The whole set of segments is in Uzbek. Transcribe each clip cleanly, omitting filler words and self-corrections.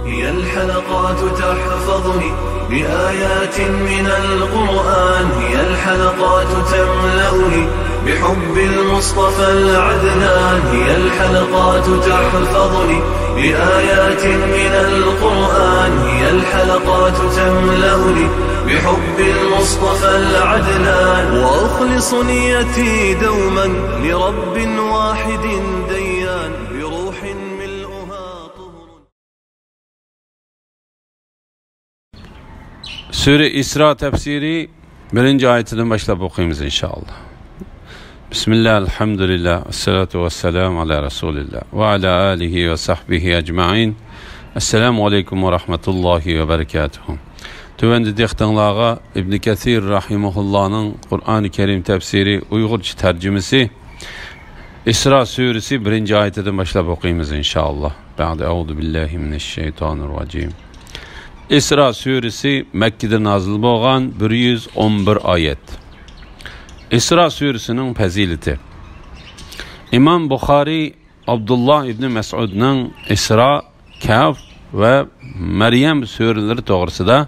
هي الحلقات تحفظني بآيات من القرآن، هي الحلقات تملأني بحب المصطفى العدنان، هي الحلقات تحفظني بآيات من القرآن، هي الحلقات تملأني بحب المصطفى العدنان، وأخلص نيتي دوما لرب واحد ديان بروح ملؤها طهر. Sure İsra tefsiri 1. ayetinden başlayıp okuyayım inşallah. Bismillah, elhamdülillah, esselatu vesselamu ala Resulillah ve ala alihi ve sahbihi ecma'in. Esselamu aleyküm ve rahmetullahi ve berekatuhu. Tüvendi diktanlağa İbn Kesir rahimahullah'ın Kur'an-ı Kerim tefsiri Uygurca tercümesi İsra suresi 1. ayetinden başlayıp okuyayım inşallah. Ba'de euzu billahi mineşşeytanirracim. İsra suresi Mekke'de nazil bolgan 111 ayet. İsra suresinin fazileti. İmam Bukhari Abdullah ibn Mes'ud'un İsra, Kehf ve Meryem sureleri doğrusida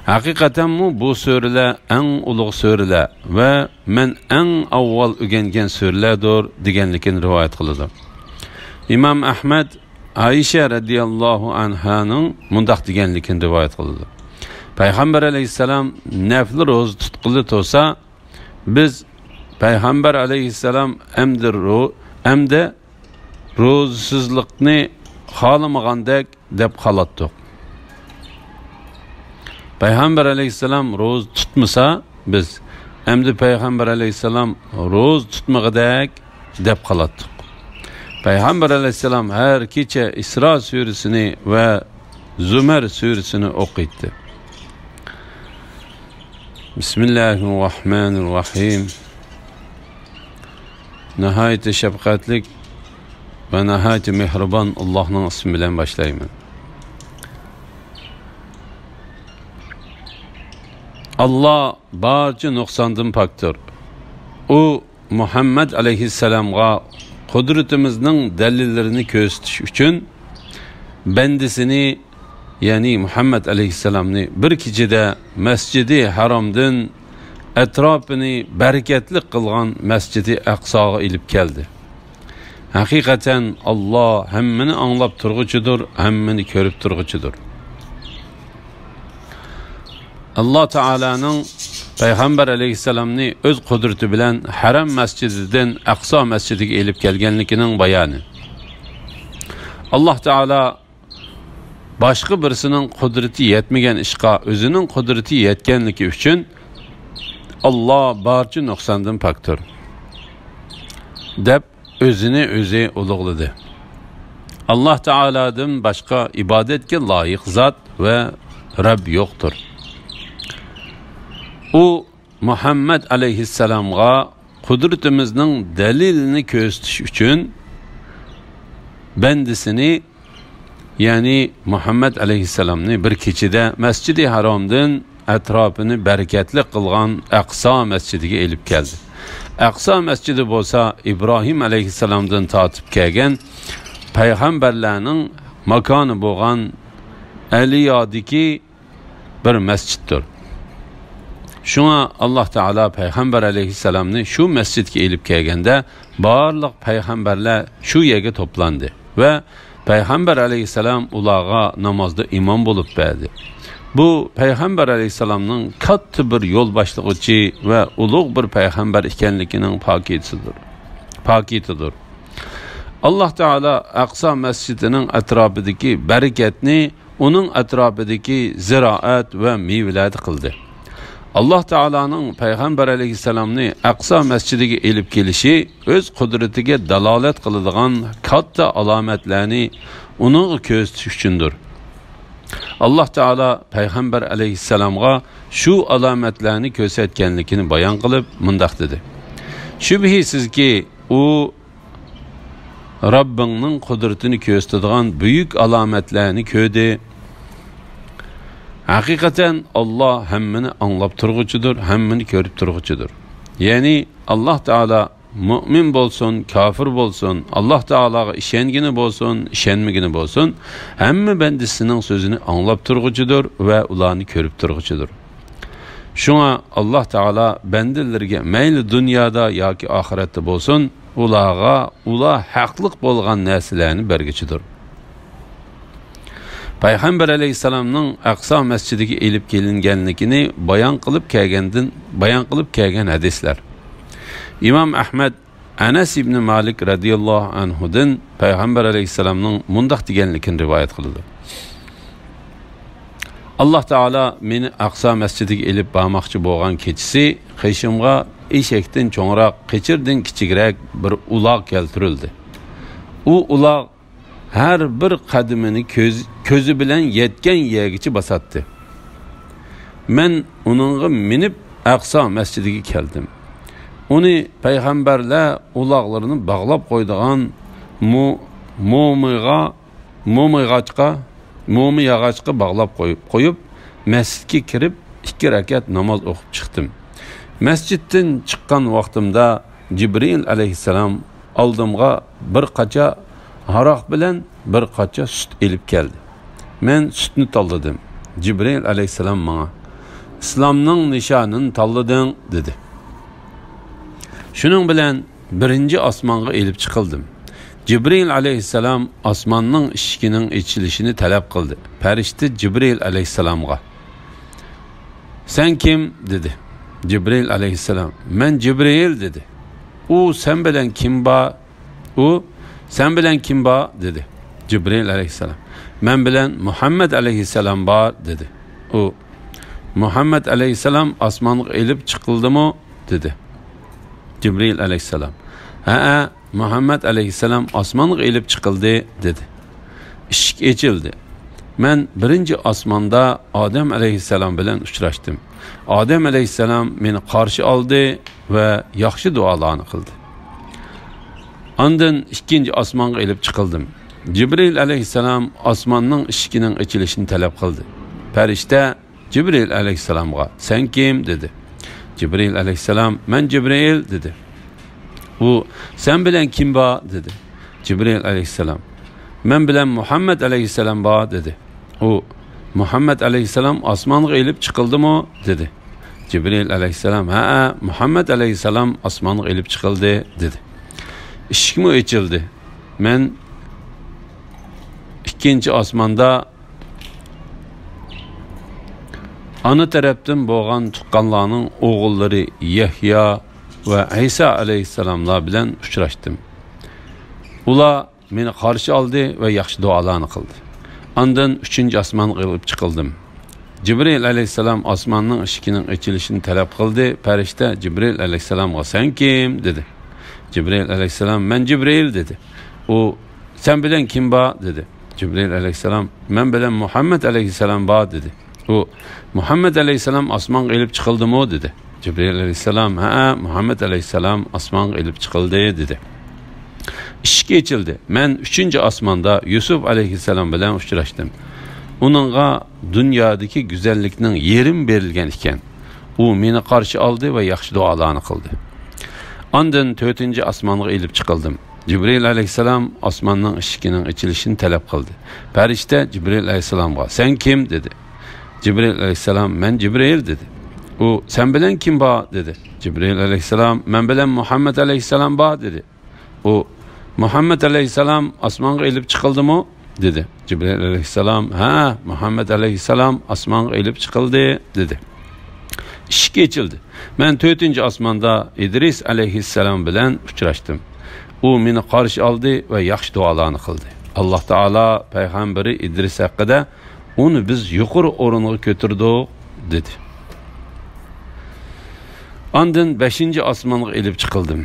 hakikaten bu sureler en ulug' sureler ve men en avval öğrengen surelerdir deganligini rivoyat qiladi. İmam Ahmed Ayşe radiyallahu anhanın mundaq deganligini rivoyat qiladi. Payg'ambar alayhissalom nafl ro'za tutqili to'sa biz Payg'ambar alayhissalom emde ro'zasizlikni xohlamagandek deb qolatdik. Payg'ambar alayhissalom ro'za tutmasa biz emdi Payg'ambar alayhissalom ro'za tutmagandek deb qolatdik. Payg'ambar alayhissalom her kecha İsra suresini ve Zümer suresini o'qiydi. Bismillahirrahmanirrahim. Nihayet şefkatlik ve nihayet mehriban Allah'ın ismi bilen başlayayım. Allah barcha nuqsondan pakdir. O Muhammed aleyhisselam'a kudretimizin delillerini ko'rsatish uchun bendisini yani Muhammed aleyhisselamni bir kechada Masjidi Haromdan etrafını bereketli kılgan Mescidi Aqsoga ilib keldi. Hakikaten Allah hemmini anlap turgucudur, hemmini körüp turgucudur. Allah Teala'nın Peygamber aleyhisselamni öz kudreti bilen Haram mescidinden Aqsa mescidiga elib kelganliginin bayanı. Allah Teala başka birisinin kudreti yetmegen işqa özünün kudreti yetkenligi üçün Allah barcha nuqsondan pakdir deb özünü özü ulug'ladi. Allah Teala'dan başka ibadetke layık zat ve Rab yoktur. O Muhammed aleyhisselam'a kudretimizin delilini ko'rsatish uchun bendisini yani Muhammed aleyhisselamni bir kechada Masjidi Haromdan etrafını bereketli kılgan Aqsa mescidiga elib keldi. Aqsa mescidi bo'lsa İbrahim aleyhisselamdan tatip kelgan payg'ambarlarning makoni bo'lgan Aliyodiki bir mesciddir. Şuna Allah Teala Peygamber aleyhisselamni şu mescidga elib kelganda barliq payg'ambarlar şu yerga toplandı ve Peygamber aleyhisselam ulağa namazda imam bulup verdi. Bu Peygamber aleyhisselamның katta bir yol başlıqçı ve ulug' bir peygamber ekanliginin pakitidir. Allah Teala Aqsa mescidinin etrafındaki bereketni onun etrafındaki ziraat ve meyveleri kıldı. Allah Teala'nın Peygamber aleyhisselamni Aqsa mescidiga elib kelişi öz kudretiga dalalet kıladigan katta alametlerini onun ko'rsatish uchundir. Allah Teala Peygamber aleyhisselam'a şu alametlerini ko'rsatganligini bayon qilib mundaq dedi. Şübhisiz ki o Rabbinin kudretini ko'rsatadigan büyük alametlerini ko'rdi. Hakikaten Allah hemmini anlap turgucudur, hemmini körüp turgucudur. Yani Allah Teala mümin bolsun, kafir bolsun, Allah Taalaga işengini bolsun, işenmegini bolsun, hamma bandisining sözünü anlap turguchidir ve ularni ko'rib turguchidir. Şuna Allah Taala bandalarga mayli dunyoda yoki oxiratda bolsun, ular haqliq bo'lgan narsalarni bergichidir. Peygamber aleyhisselamның Aqsa mescidiga elib kelinganligini bayon qilib kelgan hadislar. İmam Ahmed Anas ibn Malik radıyallahu anhudan Peygamber aleyhisselamның mundaq deganligini rivoyat qildi. Allah Taala meni Aqsa mescidiga elib bormoqchi bo'lgan kechisi qishimga eshakdan cho'ngroq, qechirdan kichikroq bir uloq keltirildi. U uloq her bir qadimini ko'zi bilan yetgan yergacha bosatdi. Men uningga minib Aqsa masjidiga keldim. Uni payg'ambarlar uloqlarini bog'lab qo'ydigan mo'mi yog'ochga bog'lab qo'yib masjidga kirib 2 rakat namoz o'qib chiqdim. Masjiddan chiqqan vaqtimda Jibril alayhissalom oldimga bir qacha haroq bilan bir qacha sut elib keldi. Men sutni tanladim. Jibril alayhissalom menga islomning nishonini tanlading dedi. Shuning bilan birinchi osmonga elib chiqildim. Jibril alayhissalom osmonning eshigining ochilishini talab qildi. Farishta Jibril alayhissalomga "Sen kim?" dedi. Jibril alayhissalom "Men Jibril" dedi. Sen bilan kim bor dedi. Jibril alayhissalom "Men bilan Muhammed alayhissalom bor" dedi. Muhammed alayhissalom osmonga elib chiqildimi dedi. Jibril alayhissalom "Ha, Muhammed alayhissalom osmonga elib chiqildi" dedi. Eshik ochildi. Men birinchi osmonda Odam alayhissalom bilan uchrashdim. Odam alayhissalom meni qarshi oldi va yaxshi duolarni qildi. Ondan ikkinchi osmonga elib chiqildim. Jibril alayhissalom osmonning eshigining ochilishini talab qildi. Farishta Jibril alayhissalomga "Sen kim?" dedi. Jibril alayhissalom "Men Jibril" dedi. "Sen bilan kim bor?" dedi. Jibril alayhissalom "Men bilan Muhammed alayhissalom bor" dedi. "Muhammed alayhissalom osmonga elib chiqildimi?" dedi. Jibril alayhissalom "Ha, Muhammed alayhissalom osmonga elib chiqildi" dedi. Eshikmi ochildi. Men ikkinchi osmonda ana tarafdan bo'lgan tuqqanlarning o'g'illari Yahya va İsa alayhissalomlar bilan uchrashdim. Ular meni qarshi oldi va yaxshi duolarni qildi. Ondan 3-chi osmonga olib chiqildim. Jibril alayhissalom osmonning eshigining ochilishini talab qildi. Farishta Jibril alayhissalomga "Sen kim?" dedi. Jibril alayhissalom "Men Jibril" dedi. "Sen bilan kim bor?" dedi. Jibril alayhissalom "Men bilan Muhammed alayhissalom bor" dedi. "Muhammed alayhissalom osmonga elib chiqildimi?" dedi. Jibril alayhissalom "Ha, Muhammed alayhissalom osmonga elib chiqildi" dedi. Eshik ochildi. Men 3-chi osmonda Yusuf alayhissalom bilan uchrashdim. Uningga dunyodagi go'zallikning yerim berilgan ekan. Meni qarshi oldi va yaxshi duolarni qildi. Ondan 4-chi osmonga elib chiqildim. Jibril alayhissalom osmonning eshigining ochilishini talab qildi. Farishta Jibril alayhissalomga "Sen kim?" dedi. Jibril alayhissalom "Men Jibril" dedi. "Sen bilan kim bor?" dedi. Jibril alayhissalom "Men bilan Muhammed alayhissalom bor" dedi. "Muhammed alayhissalom osmonga elib chiqildimi?" dedi. Jibril alayhissalom "Ha, Muhammed alayhissalom osmonga elib chiqildi" dedi. Eshik ochildi. Men 4-chi osmonda İdris alayhissalom bilan uchrashdim. Meni qarshi oldi va yaxshi duolarni qildi. Alloh taolo payg'ambari İdris haqida "Uni biz yuqori o'ringa ko'tirdik" dedi. Ondan 5-chi osmonga elib chiqildim.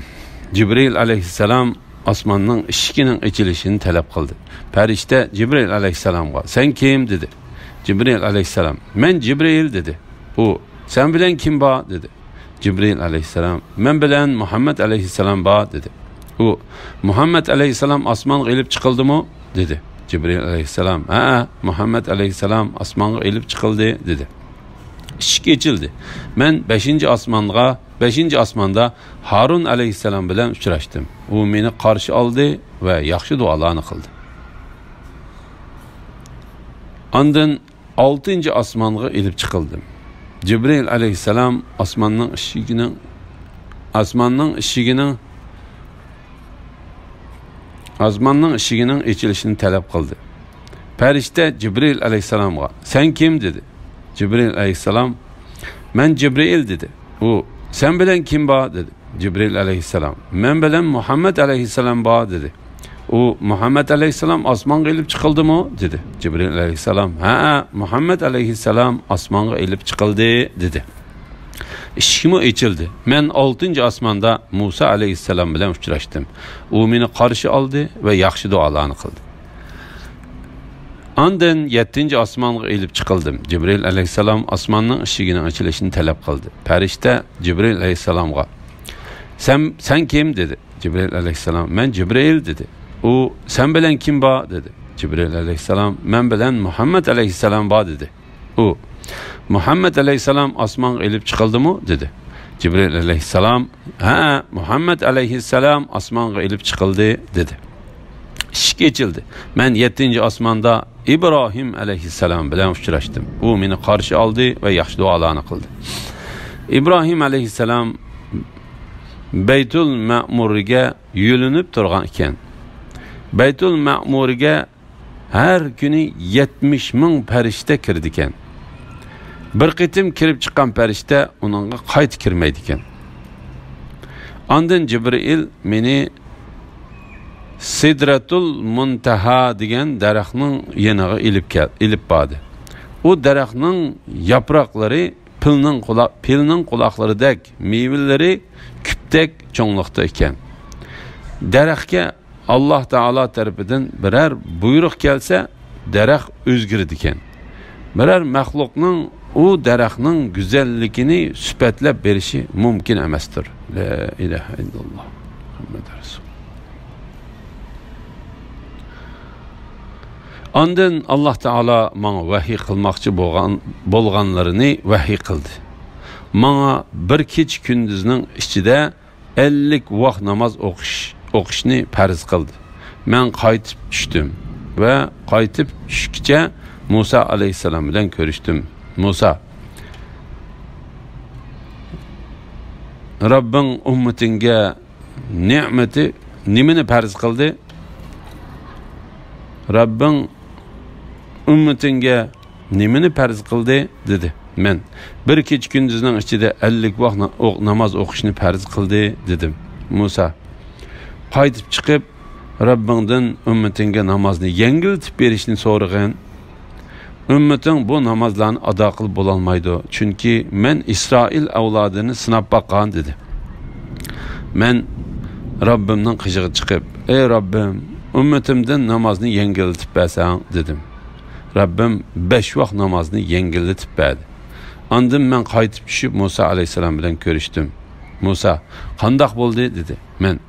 Jibril alayhissalom osmonning eshigining ochilishini talab qildi. Farishta Jibril alayhissalomga "Sen kim?" dedi. Jibril alayhissalom "Men Jibril" dedi. "Sen bilan kim bor?" dedi. Jibril alayhissalom "Men bilan Muhammed alayhissalom bor" dedi. "Muhammed alayhissalom osmonga elib chiqildimi?" dedi. Jibril alayhissalom "Ha, Muhammed alayhissalom osmonga elib chiqildi" dedi. Eshik ochildi. Men 5-chi osmonga 5. osmonda Harun alayhissalom bilan uchrashdim. U meni qarshi oldi va yaxshi duolarni qildi. Ondan 6. osmonga elib chiqildim. Jibril alayhissalom osmonning eshigining ochilishini talab qildi. Farishta Jibril alayhissalomga "Sen kim?" dedi. Jibril alayhissalom "Men Jibril" dedi. U "Sen bilan kim bor?" dedi. Jibril alayhissalom "Men bilan Muhammad alayhissalom bor" dedi. U "Muhammad alayhissalom osmonga elib chiqildimi?" dedi. Jibril alayhissalom "Ha, Muhammad alayhissalom osmonga elib chiqildi" dedi. Eshigim ochildi. Men 6. osmonda Musa alayhissalom bilan uchrashdim. U meni qarshi oldi va yaxshi duolarni qildi. Ondan 7. osmonga elib chiqildim. Jibril alayhissalom osmonning eshigining ochilishini talab qildi. Farishta Jibril alayhissalomga "Sen kim?" dedi. Jibril alayhissalom "Men Jibril" dedi. U "Sen bilan kim bor?" dedi. Jibril alayhissalom "Men bilan Muhammad alayhissalom bor" dedi. U "Muhammad alayhissalom osmonga elib chiqildimi?" dedi. Jibril alayhissalom "Ha, Muhammad alayhissalom osmonga elib chiqildi" dedi. Eshik ochildi. Men 7. osmonda İbrahim alayhissalom bilan uchrashdim. U meni qarshi oldi va yaxshi duolarni qildi. İbrahim alayhissalom Baytul Ma'murga yo'linib turgan ekan. Baytul Ma'murga har kuni 70 ming farishta kirdi ekan. Bir qitim kirib chiqqan farishta uningga qayta kirmaydi ekan. Ondan Jibril meni Sidratul Muntaha degan daraxtning yeniga ilib bordi. U daraxtning yaproqlari pilning quloqlaridek, mevalari küpdek cho'nglikda ekan. Daraxtga Alloh taolo tarafidan biror buyruq kelsa, daraxt o'zgaradi ekan. Biror maxluqning u daraxtning go'zalligini sifatlab berishi mumkin emasdir. La ilaha illalloh Muhammad rasul. Ondan Alloh taolo menga vahiy qilmoqchi bo'lganlarini vahiy qildi. Menga bir kech kunduzning ichida 50 vaqt namoz o'qishni farz qildi. Men qaytib tushdim va qaytib tushguncha Musa alayhissalom bilan ko'rishdim. Musa: Rabbing ummatingga ne'mati nimani farz qildi? Rabbing ummatingga nimani farz qildi dedi. Men bir kech kunduzning ichida 50 vaqt namoz o'qishni farz qildi dedim. Musa qaytib chiqib Rabbingdan ummatingga namozni yengiltib berishni so'ragan. Ummating bu namozlarni ado qilib bo'la olmaydi, chunki men Isroil avlodini sinab boqqan dedi. Men Rabbimning qishig'i chiqib, "Ey Rabbim, ummatimdan namozni yengiltib bersang" dedim. Rabbim 5 vaqt namozni yengiltib berdi. Ondan men qaytib tushib Musa alayhissalom bilan ko'rishdim. Musa: "Qandoq bo'ldi?" dedi. Men: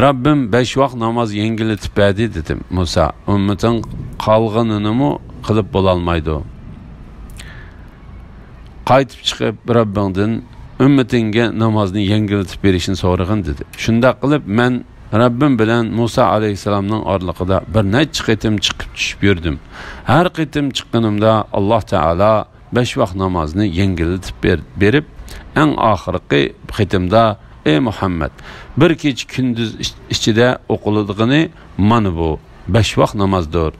"Rabbim 5 vaqt namoz yengiltib berdi" dedim. Musa: "Ummating qolganini qilib bo'la olmaydi. Qaytib chiqib Rabbingdan ummatingga namozni yengiltib berishni so'ragin" dedi. Shunda qilib men Rabbim bilan Musa alayhissalomning oraliqida bir necha qitim chiqib tushib yurdim. Har qitim chiqqanimda Alloh taolo 5 vaqt namozni yengiltib berib, eng oxirgi qitimda "Ey Muhammad, bir kech kunduz ichida o'qiladigini mana bu 5 vaqt namozdir.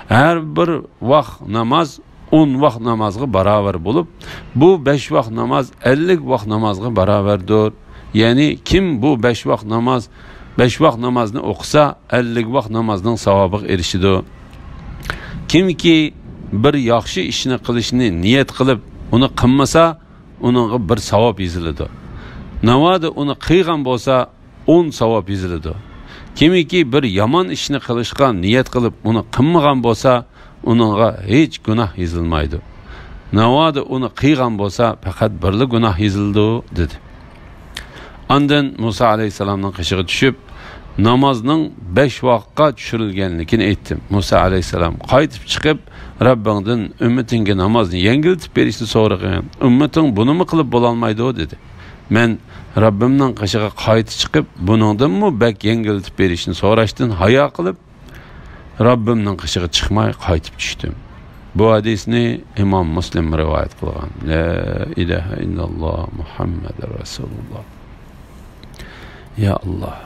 Her bir vaqt namoz 10 vaqt namozga barobar bo'lib, bu 5 vaqt namoz 50 vaqt namozga barobardir. Ya'ni kim bu 5 vaqt namozni o'qisa 50 vaqt namozning savobiga erishadi. Kimki bir yaxshi ishni qilishni niyat qilib, uni qilmasa, uningga bir savob yoziladi. Navoda uni qilgan bo'lsa 10 savob yoziladi. Kimiki bir yomon ishni qilishga niyat qilib, uni qilmagan bo'lsa, uningga hech gunoh yozilmaydi. Navoda uni qilgan bo'lsa, faqat birli gunoh yozildi dedi. Ondan Musa alayhissalomning qishig'i tushib, namozning 5 vaqtga tushirilganligini aytdim. Musa alayhissalom qaytib chiqib, Rabbingdan ummatingga namozni yengiltib berishni so'ragan. Ummating bunimi qilib bo'la olmaydi dedi. Men Rabbimning qishiga qaytib chiqib, buningdanmi bak yengiltib berishni so'rashdan hayo qilib, Rabbimning qishiga chiqmay qaytib tushdim. Bu hadisni Imom Muslim rivoyat qilgan. La ilaha illalloh Muhammadur Rasululloh. Ya Allah.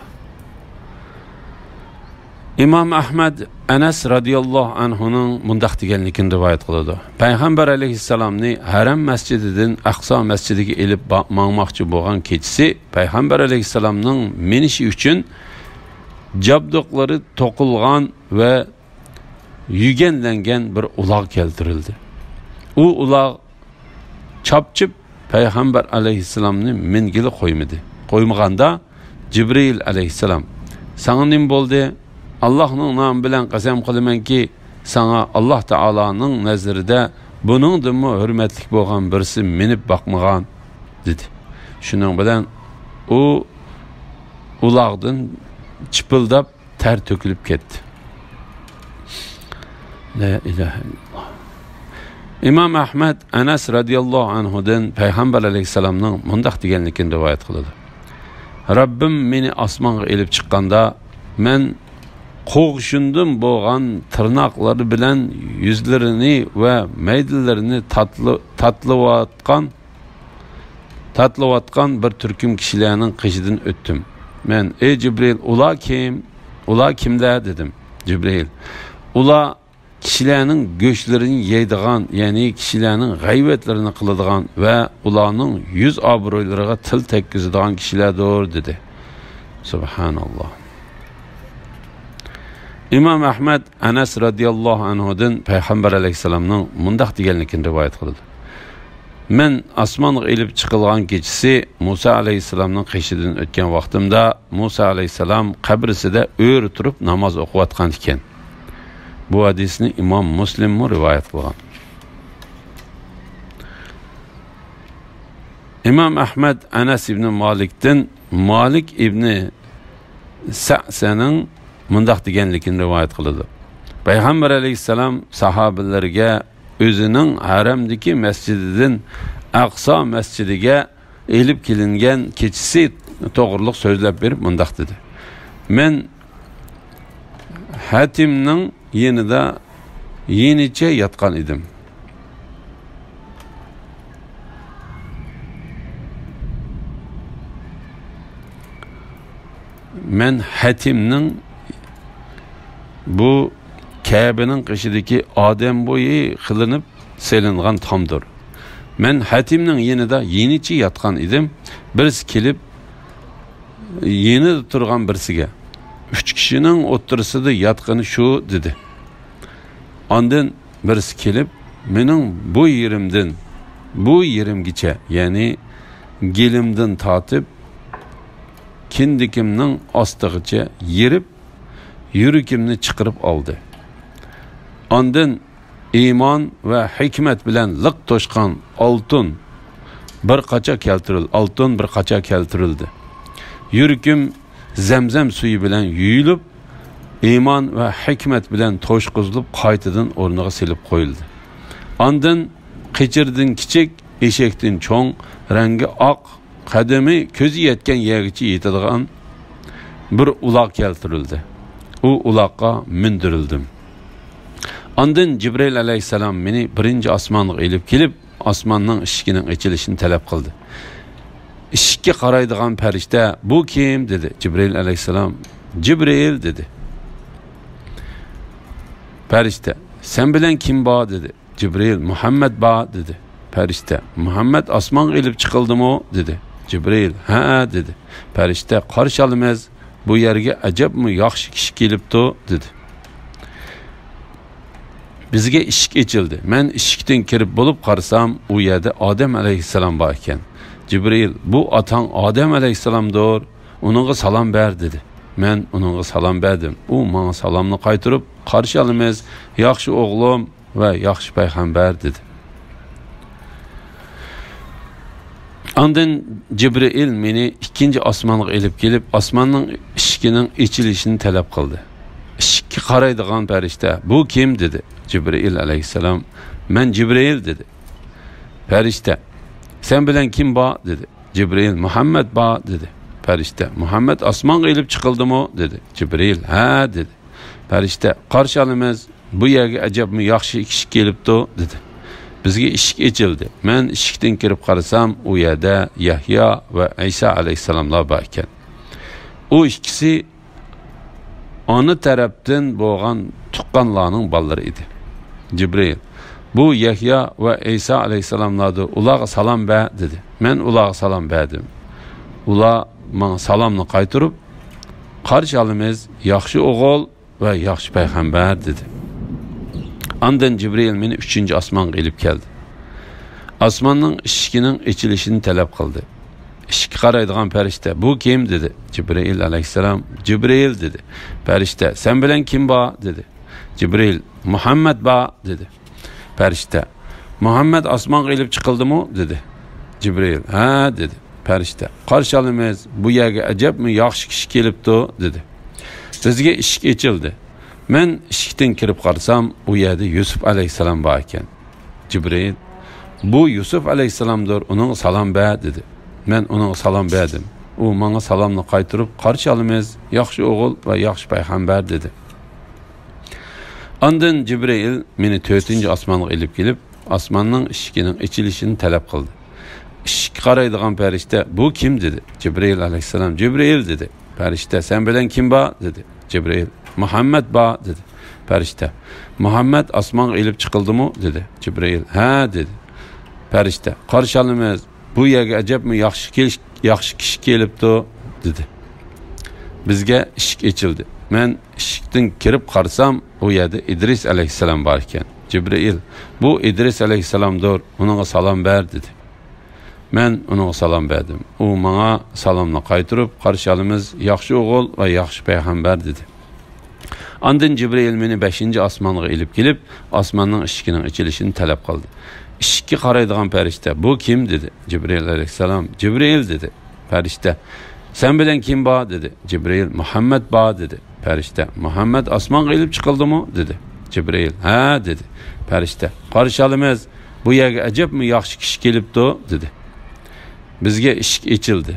İmam Ahmad Anas radıyallahu anhu'nun mundaq deganligini rivoyat qiladi. Payg'ambar alayhissalomni Haram masjididan Aqsa masjidiga elib mangmoqchi bo'lgan kechasi Payg'ambar alayhissalomning menishi uchun jabdoqlari to'qilgan va yuganlangan bir uloq keltirildi. U uloq chopchib Payg'ambar alayhissalomni mingili qo'ymaganda Jibril alayhissalom "Sana nim bo'ldi? Allah'ın namı bilen qasam qilamanki, sana Allah Taala'nın nazarida buningdanmi hurmatli bo'lgan birisi minib bakmagan" dedi. Shuning bilan u uloqdan chipildab ter to'kilib ketdi. La ilaha illalloh. İmam Ahmad Anas radıyallahu anhu'dan Peygamber aleyhisselamның mundaq deganligini rivoyat qiladi. Rabbim meni osmonga elib chiqqanda men qo'g'ishundim bo'lgan tirnoqlari bilan yuzlarini va maydillarini tatlıvatkan bir turkum kishilarning qishidan o'tdim. Men ey Jibril, ular kimlar dedim. Jibril, ular kishilarning go'shtlarini yeydigan, ya'ni kishilarning g'aybatlarini qiladigan va ularning yuz obro'ylariga til tekkizadigan kishilardir dedi. Subhanalloh. İmam Ahmad Anas radıyallahu anhu'dan Peygamber aleyhisselamның mundaq deganligini rivoyat qildi. Men osmonga elib chiqilgan kechasi Musa aleyhisselamның qishidan o'tgan vaqtimda Musa aleyhisselam qabrisida o'ri turib namoz o'qiyotgan ekan. Bu hadisni İmam Muslim rivoyat qilgan. İmam Ahmad Anas ibn Malik'dan Malik ibn Sa'saning mundaq deganligini rivoyat qiladi. Payg'ambar alayhissalom sahobalarga o'zining haramdagi masjididan Aqsa masjidiga elib kelingan kechasi to'g'riliq so'zlab berib mundaq dedi. Men Hatimning yenida yenicha yotgan edim. Men Hatimning bu Kabe'nin qishidagi odam bo'yi qilinib selingan tomdir. Men Hatimning yenida yenicha yotgan edim. Birisi kelib yeni turgan birisiga 3 kishining o'ttirisida yotgani shu dedi. Ondan birisi kelib mening bu yerimgacha, ya'ni gelimdan tatib kindikimning ostig'icha yerib yuragimni chiqirib oldi. Ondan iymon va hikmat bilan liq to'shqan oltin bir qacha keltirildi. Yuragim zamzam suyi bilan yuyilib, iymon va hikmat bilan to'shqizilib qaytadan o'rniga silib qo'yildi. Ondan qichirdan kichik, eshakdan cho'ng, rangi oq, qadami ko'zi yetgan yergacha yetadigan bir uloq keltirildi. U uloqqa mindirildim. Ondan Jibril alayhissalom meni birinchi osmonga elib kelib, osmonning eshigining ochilishini talab qildi. Eshikka qaraydigan farishta, "Bu kim?" dedi. Jibril alayhissalom, "Jibril" dedi. Farishta, "Sen bilan kim bor?" dedi. Jibril, "Muhammad bor" dedi. Farishta, "Muhammad osmonga elib chiqildimi?" dedi. Jibril, "Ha" dedi. Farishta, "Qarshi olamiz. Bu yerga ajabmi yaxshi kishi kelibdi" dedi. Bizga eshik ochildi. Men eshikdan kirib bo'lib qarasam, u yerda Odam alayhissalom bor ekan. Jibril, "Bu otang Odam alayhissalomdir. Uningga salom ber" dedi. Men uningga salom berdim. U menga salomni qaytarib, "Qarshi olamiz, yaxshi o'g'lim va yaxshi payg'ambar" dedi. Ondan Jibril meni ikkinchi osmonga elib kelib, osmonning eshigining ochilishini talab qildi. Eshikka qaraydigan farishta, "Bu kim?" dedi. Jibril alayhissalom, "Men Jibril" dedi. Farishta, "Sen bilan kim bor?" dedi. Cibril, Muhammed ba dedi. Ferişte, Muhammed osmonga ilib chiqildimi dedi. Cibril, ha dedi. Ferişte, qarshi olamiz, bu yerga ajabmi yaxshi kishi kelibdi dedi. Bizga eshik ochildi. Men eshikdan kirib qarasam, u yerda Yahyo va İsa alayhissalomlar bor ekan. U ikkisi ona tarafdan bo'lgan tuqqanlarning bolalari edi. Cibril, bu Yahyo va İsa alayhissalomlarni ularga salom ber dedi. Men ularga salom berdim. Ular menga salomni qaytarib, qarshi olamiz, yaxshi o'g'il va yaxshi payg'ambar dedi. Ondan Cibril meni 3-chi osmonga ilib keldi. Osmonning eshigining ochilishini talab qildi. Eshikka qaraydigan farishta, bu kim dedi. Cibril alayhissalom, Cibril dedi. Farishta, sen bilan kim bor dedi. Cibril, Muhammed bor dedi. Farishta, Muhammed osmonga ilib chiqildimi dedi. Cibril, ha dedi. Farishta, qarshi olamiz, bu yerga ajabmi yaxshi kishi kelibdi dedi. Bizga eshik ochildi. Men eshikdan kirib qarasam, u yerda Yusuf alayhissalom bor ekan. Cibril, bu Yusuf alayhissalomdir, uning salom ber dedi. Men uning salom berdim. U menga salomni qaytarib, qarshi olamiz, yaxshi o'g'il va yaxshi payg'ambar dedi. Ondan Cibril meni 4-chi osmonga ilib kelib, osmonning eshigining ochilishini talab qildi. Eshikka qaraydigan farishta, bu kim dedi. Cibril alayhissalom, Cibril dedi. Farishta, sen bilan kim bor dedi. Cibril, Muhammed bor dedi. Farishta, Muhammed osmonga ilib chiqildimi dedi. Cibril, ha dedi. Farishta, qarshi olamiz, bu yerga ajabmi yaxshi kishi kelibdi dedi. Bizga eshik ochildi. Men eshikdan kirib qarasam, u yerda İdris alayhissalom bor ekan. Cibril, bu İdris alayhissalomdir, unga salom ber dedi. Men unga salom berdim. U menga salomni qaytarib, qarshi olamiz, yaxshi o'g'il va yaxshi payg'ambar dedi. Ondan Cibril meni 5-chi osmonga ilib kelib, osmonning eshigining ochilishini talab qildi. Eshikka qaraydigan farishta, bu kim dedi. Cibril alayhissalom, Cibril dedi. Farishta, sen bilan kim bor dedi. Cibril, Muhammed bor dedi. Farishta, Muhammed osmonga ilib chiqildimi dedi. Cibril, ha dedi. Farishta, qarshi olamiz, bu yerga ajabmi yaxshi kishi kelibdi dedi. Bizga eshik ochildi.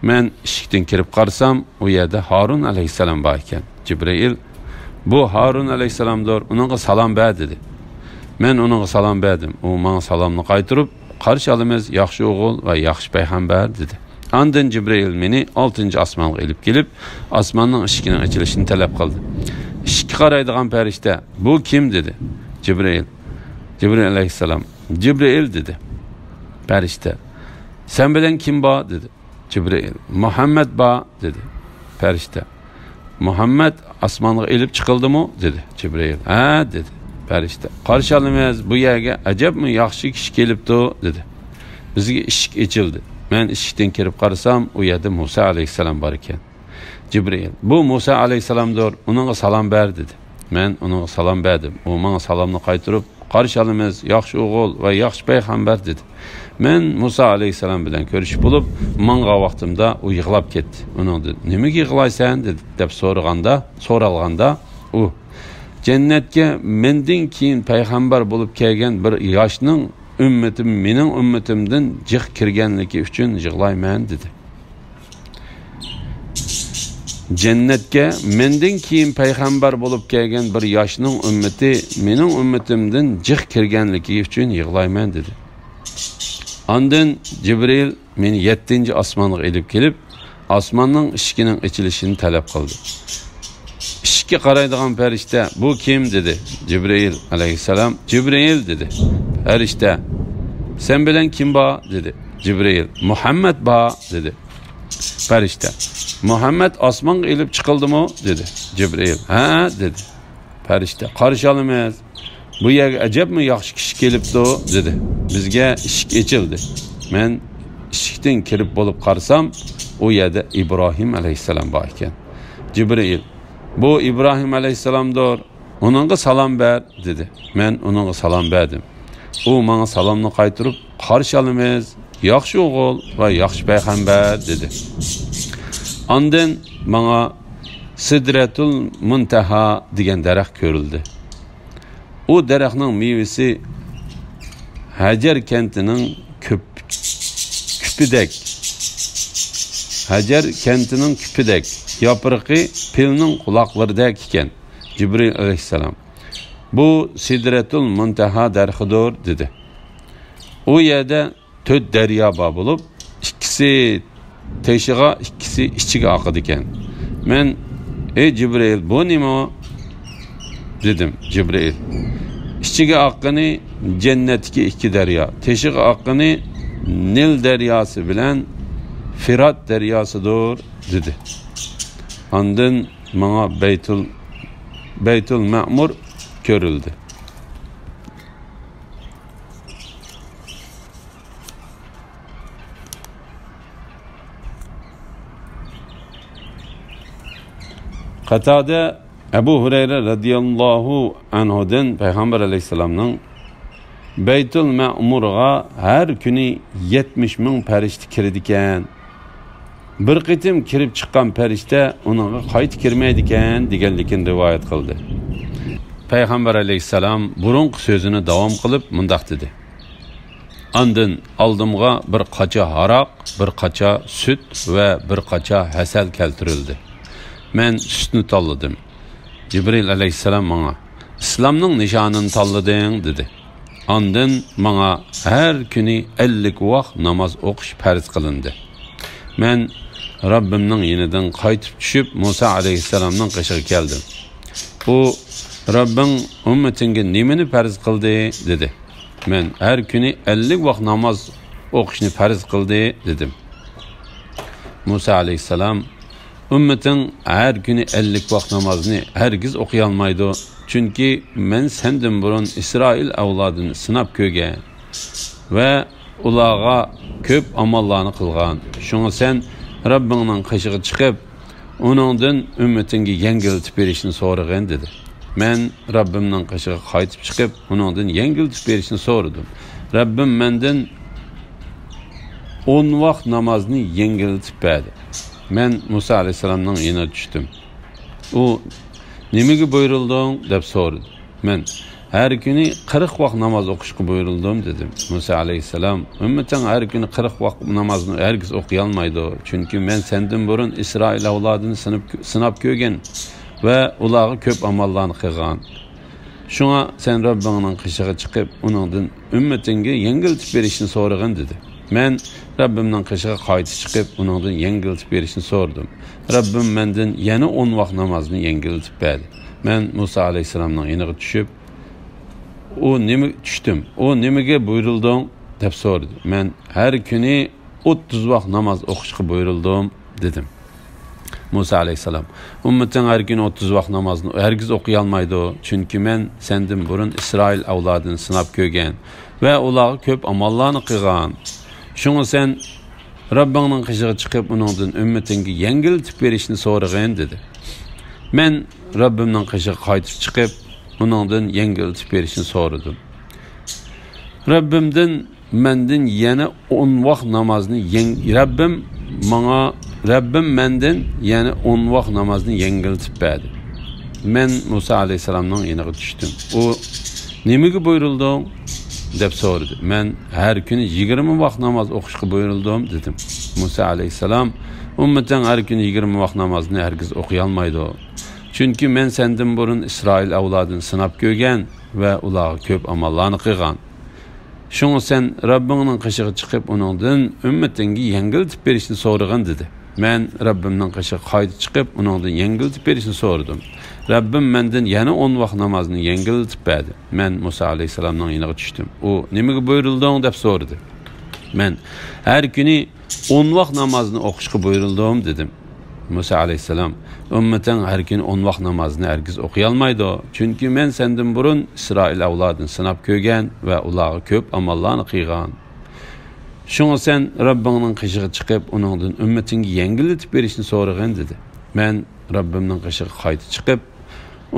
Men eshikdan kirib qarsam, u yerda Harun alayhissalom bor ekan. Cibril, bu Harun alayhissalomdir, unga salom ber dedi. Men unga salom berdim. U menga salomni qaytarib, qarshi olamiz, yaxshi o'g'il va yaxshi payg'ambar dedi. Ondan Cibril meni 6-chi osmonga ilib kelib, osmonning eshigining ochilishini talab qildi. Eshikka qaraydigan farishta, bu kim dedi. Cibril, Cibril alayhissalom, Cibril dedi. Farishta, sen bilan kim bor dedi. Cibril, Muhammed bor dedi. Farishta, Muhammed osmonga ilib chiqildimi dedi. Cibril, ha dedi. Farishta, qarshi olamiz, bu yerga ajabmi yaxshi kishi kelibdi dedi. Bizga eshik ochildi. Men eshikdan kirib qarasam, u yerda Musa alayhissalom bor ekan. Cibril, bu Musa alayhissalomdir, unga salom ber dedi. Men unga salom berdim. U menga salomni qaytarib, qarshi olamiz, yaxshi o'g'il va yaxshi payg'ambar dedi. Men Musa alayhissalom bilan ko'rishib bo'lib, menga vaqtimda u yig'lab ketdi. Uning dedi, nimaga yig'laysan dedi deb so'ralganda, u jannatga mendan keyin payg'ambar bo'lib kelgan bir yoshning ummatim mening ummatimdan jiq kirganligi uchun yig'layman dedi. Jannatga mendan keyin payg'ambar bo'lib kelgan bir yoshning ummati mening ummatimdan jiq kirganligi uchun yig'layman dedi. Ondan Cibril meni 7-chi osmonga ilib kelib, osmonning eshigining ochilishini talab qildi. Eshikka qaraydigan farishta, bu kim dedi. Cibril alayhissalom, Cibril dedi. Farishta, sen bilan kim bor dedi. Cibril, Muhammed bor dedi. Farishta, Muhammed osmonga ilib chiqildimi dedi. Cibril, ha dedi. Farishta, qarshi olamiz, bu yerga ajabmi yaxshi kishi kelibdi dedi. Bizga eshik ochildi. Men eshikdan kirib bo'lib qarsam, u yerda İbrahim alayhissalom bor ekan. Cibril, bu İbrahim alayhissalomdir, unga salom ber dedi. Men unga salom berdim. U menga salomni qaytarib, qarshi olamiz, yaxshi o'g'il va yaxshi payg'ambar dedi. Ondan menga Sidratul Muntaha degan daraxt ko'rildi. U daraxtning mevasi Hajar kentining küpüdek, Hacer kentinin küpüdek, yaprıqı pilinin kulaklarıdek iken, Cibril aleyhisselam. Bu Sidretul Muntaha derhidir dedi. O yerde 4 derya bulup, ikisi teşiğe, ikisi içiga akıdı iken. Men, ey Cibril, bu nima o? Dedim, Cibril. İçiga akını cennetki 2 derya, teşiğe akını Nil deryası bilen Firat deryasıdır dedi. Andın bana Beytul Ma'mur görüldü. Katade Ebu Hureyre radıyallahu anhu'dan Peygamber aleyhisselam'ın Beytul Ma'mur'a her günü 70 bin perişte kirdiken, bir qitim kirib chiqqan perişte ona qayt kirmaydigan deganligini rivoyat qildi. Payg'ambar alayhissalom burunqi so'zini davom qilib mundaq dedi. Andin oldimga bir qacha haroq, bir qacha sut va bir qacha hasal keltirildi. Men sutni tanladim. Jibril alayhissalom menga islomning nishonini tanlading dedi. Andin menga har kuni 50 vaqt namoz o'qish farz qilindi. Men Rabbimning yenidan qaytib tushib Musa alayhissalomning qishig'iga keldim. U Rabbing ummatingga nimani farz qildi dedi. Men har kuni 50 vaqt namoz o'qishni farz qildi dedim. Musa alayhissalom ummating har kuni 50 vaqt namozni hargiz o'qiy olmaydi. Chunki men sendan burun Isroil avlodini sinab ko'rgan va ularga ko'p amallarni qilgan. Shunga sen Rabbingning qishig'iga chiqib, uningdan ummatingga yengiltib berishni so'ragan dedi. Men Rabbimning qishig'iga qaytib chiqib, uningdan yengiltib berishni so'radim. Rabbim mendan 10 vaqt namozni yengiltib berdi. Men Musa alayhissalomning yoniga tushdim. U nimaga buyurilding deb so'radi. Men her kuni 40 vaqt namoz o'qishga buyurildim dedim. Musa alayhissalom, ummating har kuni 40 vaqt namozni hargiz o'qiy olmaydi. Chunki men sendan burun Isroil avlodini sinab ko'rgan va ularga ko'p amallarni qilgan. Shunga sen Rabbingning qishig'iga chiqib, uningdan ummatingga yengiltib berishni so'ragan dedi. Men Rabbimning qishig'iga qaytib chiqib, uningdan yengiltib berishni so'radim. Rabbim mendan yana 10 vaqt namozni yengiltib berdi. Men Musa alayhissalomning yoniga tushib, u nimaga buyurilding deb so'radi. Men har kuni 30 vaqt namoz o'qishga buyurildim dedim. Musa alayhissalom, ummating har kuni 30 vaqt namozni hargiz o'qiy olmaydi. Chunki men sendan burun Isroil avlodini sinab ko'rgan va ularga ko'p amallarni qilgan. Shunga sen Rabbingning qishig'iga chiqib, uningdan ummatingga yengiltib berishni so'ragan dedi. Men Rabbimning qishig'iga qaytib chiqib, uningdan yengiltib berishni so'radim. Rabbimdan mendan yana 10 vaqt namozni Rabbim mendan yana 10 vaqt namozni yengiltib berdi. Men Musa alayhissalomning yoniga tushdim. U nimaga buyurilding deb so'radi. Men har kuni 20 vaqt namoz o'qishga buyurildim dedim. Musa alayhissalom, ummating har kuni 20 vaqt namozni hargiz o'qiy olmaydi. Chunki men sendan burun Isroil avlodini sinab ko'rgan va ularga ko'p amallarni qilgan. Shunga sen Rabbingning qishig'iga chiqib, uningdan ummatingga yengiltib berishni so'ragan dedi. Men Rabbimning qishig'iga qaytib chiqib, uningdan yengiltib berishni so'radim. Rabbim mendan yana 10 vaqt namozni yengiltib berdi. Men Musa alayhissalomning yoniga tushdim. U nimaga buyurilding deb so'radi. Men har kuni 10 vaqt namozni o'qishga buyurildim dedim. Musa alayhissalom, ummating har kuni 10 vaqt namozni hargiz o'qiy olmaydi. Chunki men sendan burun Isroil avlodini sinab ko'rgan va ularga ko'p amallarni qilgan. Shunga sen Rabbingning qishig'iga chiqib, uningdan ummatingga yengiltib berishni so'ragan dedi. Men Rabbimning qishig'iga qaytib chiqib,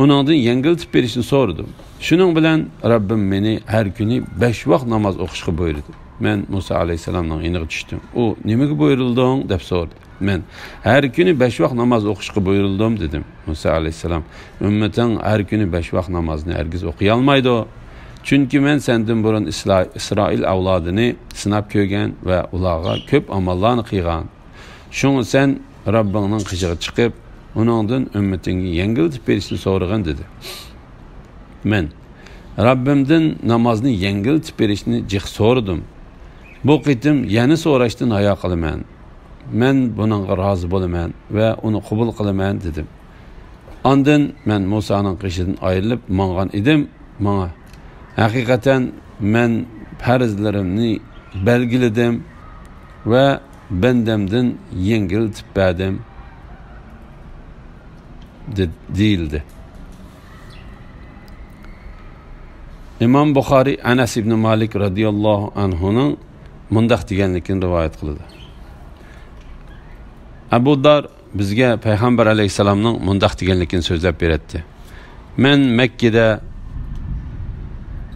uningdan yengiltib berishni so'radim. Shuning bilan Rabbim meni har kuni 5 vaqt namoz o'qishga buyurdi. Men Musa alayhissalomning yoniga tushdim. U nimaga buyurilding deb so'radi. Men har kuni 5 vaqt namoz o'qishga buyurildim dedim. Musa alayhissalom, ummating har kuni 5 vaqt namozni hargiz o'qiy olmaydi. Chunki men sendan burun İsrail avlodini sinab ko'rgan va ularga ko'p amallarni qilgan. Shunga sen Rabbingning qishig'i chiqib, uningdan ummatingga yengiltib berishni so'ragan dedi. Men Rabbimdan namozni yengiltib berishni jiq so'radim. Bu qitim yana so'rashdan hayo qilaman. Men buningga rozi bo'laman va uni qabul qilaman dedim. Ondan men Musoning qishidan ayrilib mong'an edim. Menga haqiqatan men farzlarimni belgiladim va bendemden yengiltib berdim deyildi. İmam Buxoriy Anas ibn Malik radiyallahu anhu'nun mundaq deganligini rivoyat qiladi. Abu Dar bizga Payg'ambar alayhisalomning mundaq deganligini so'zlab beradi. Men Makkada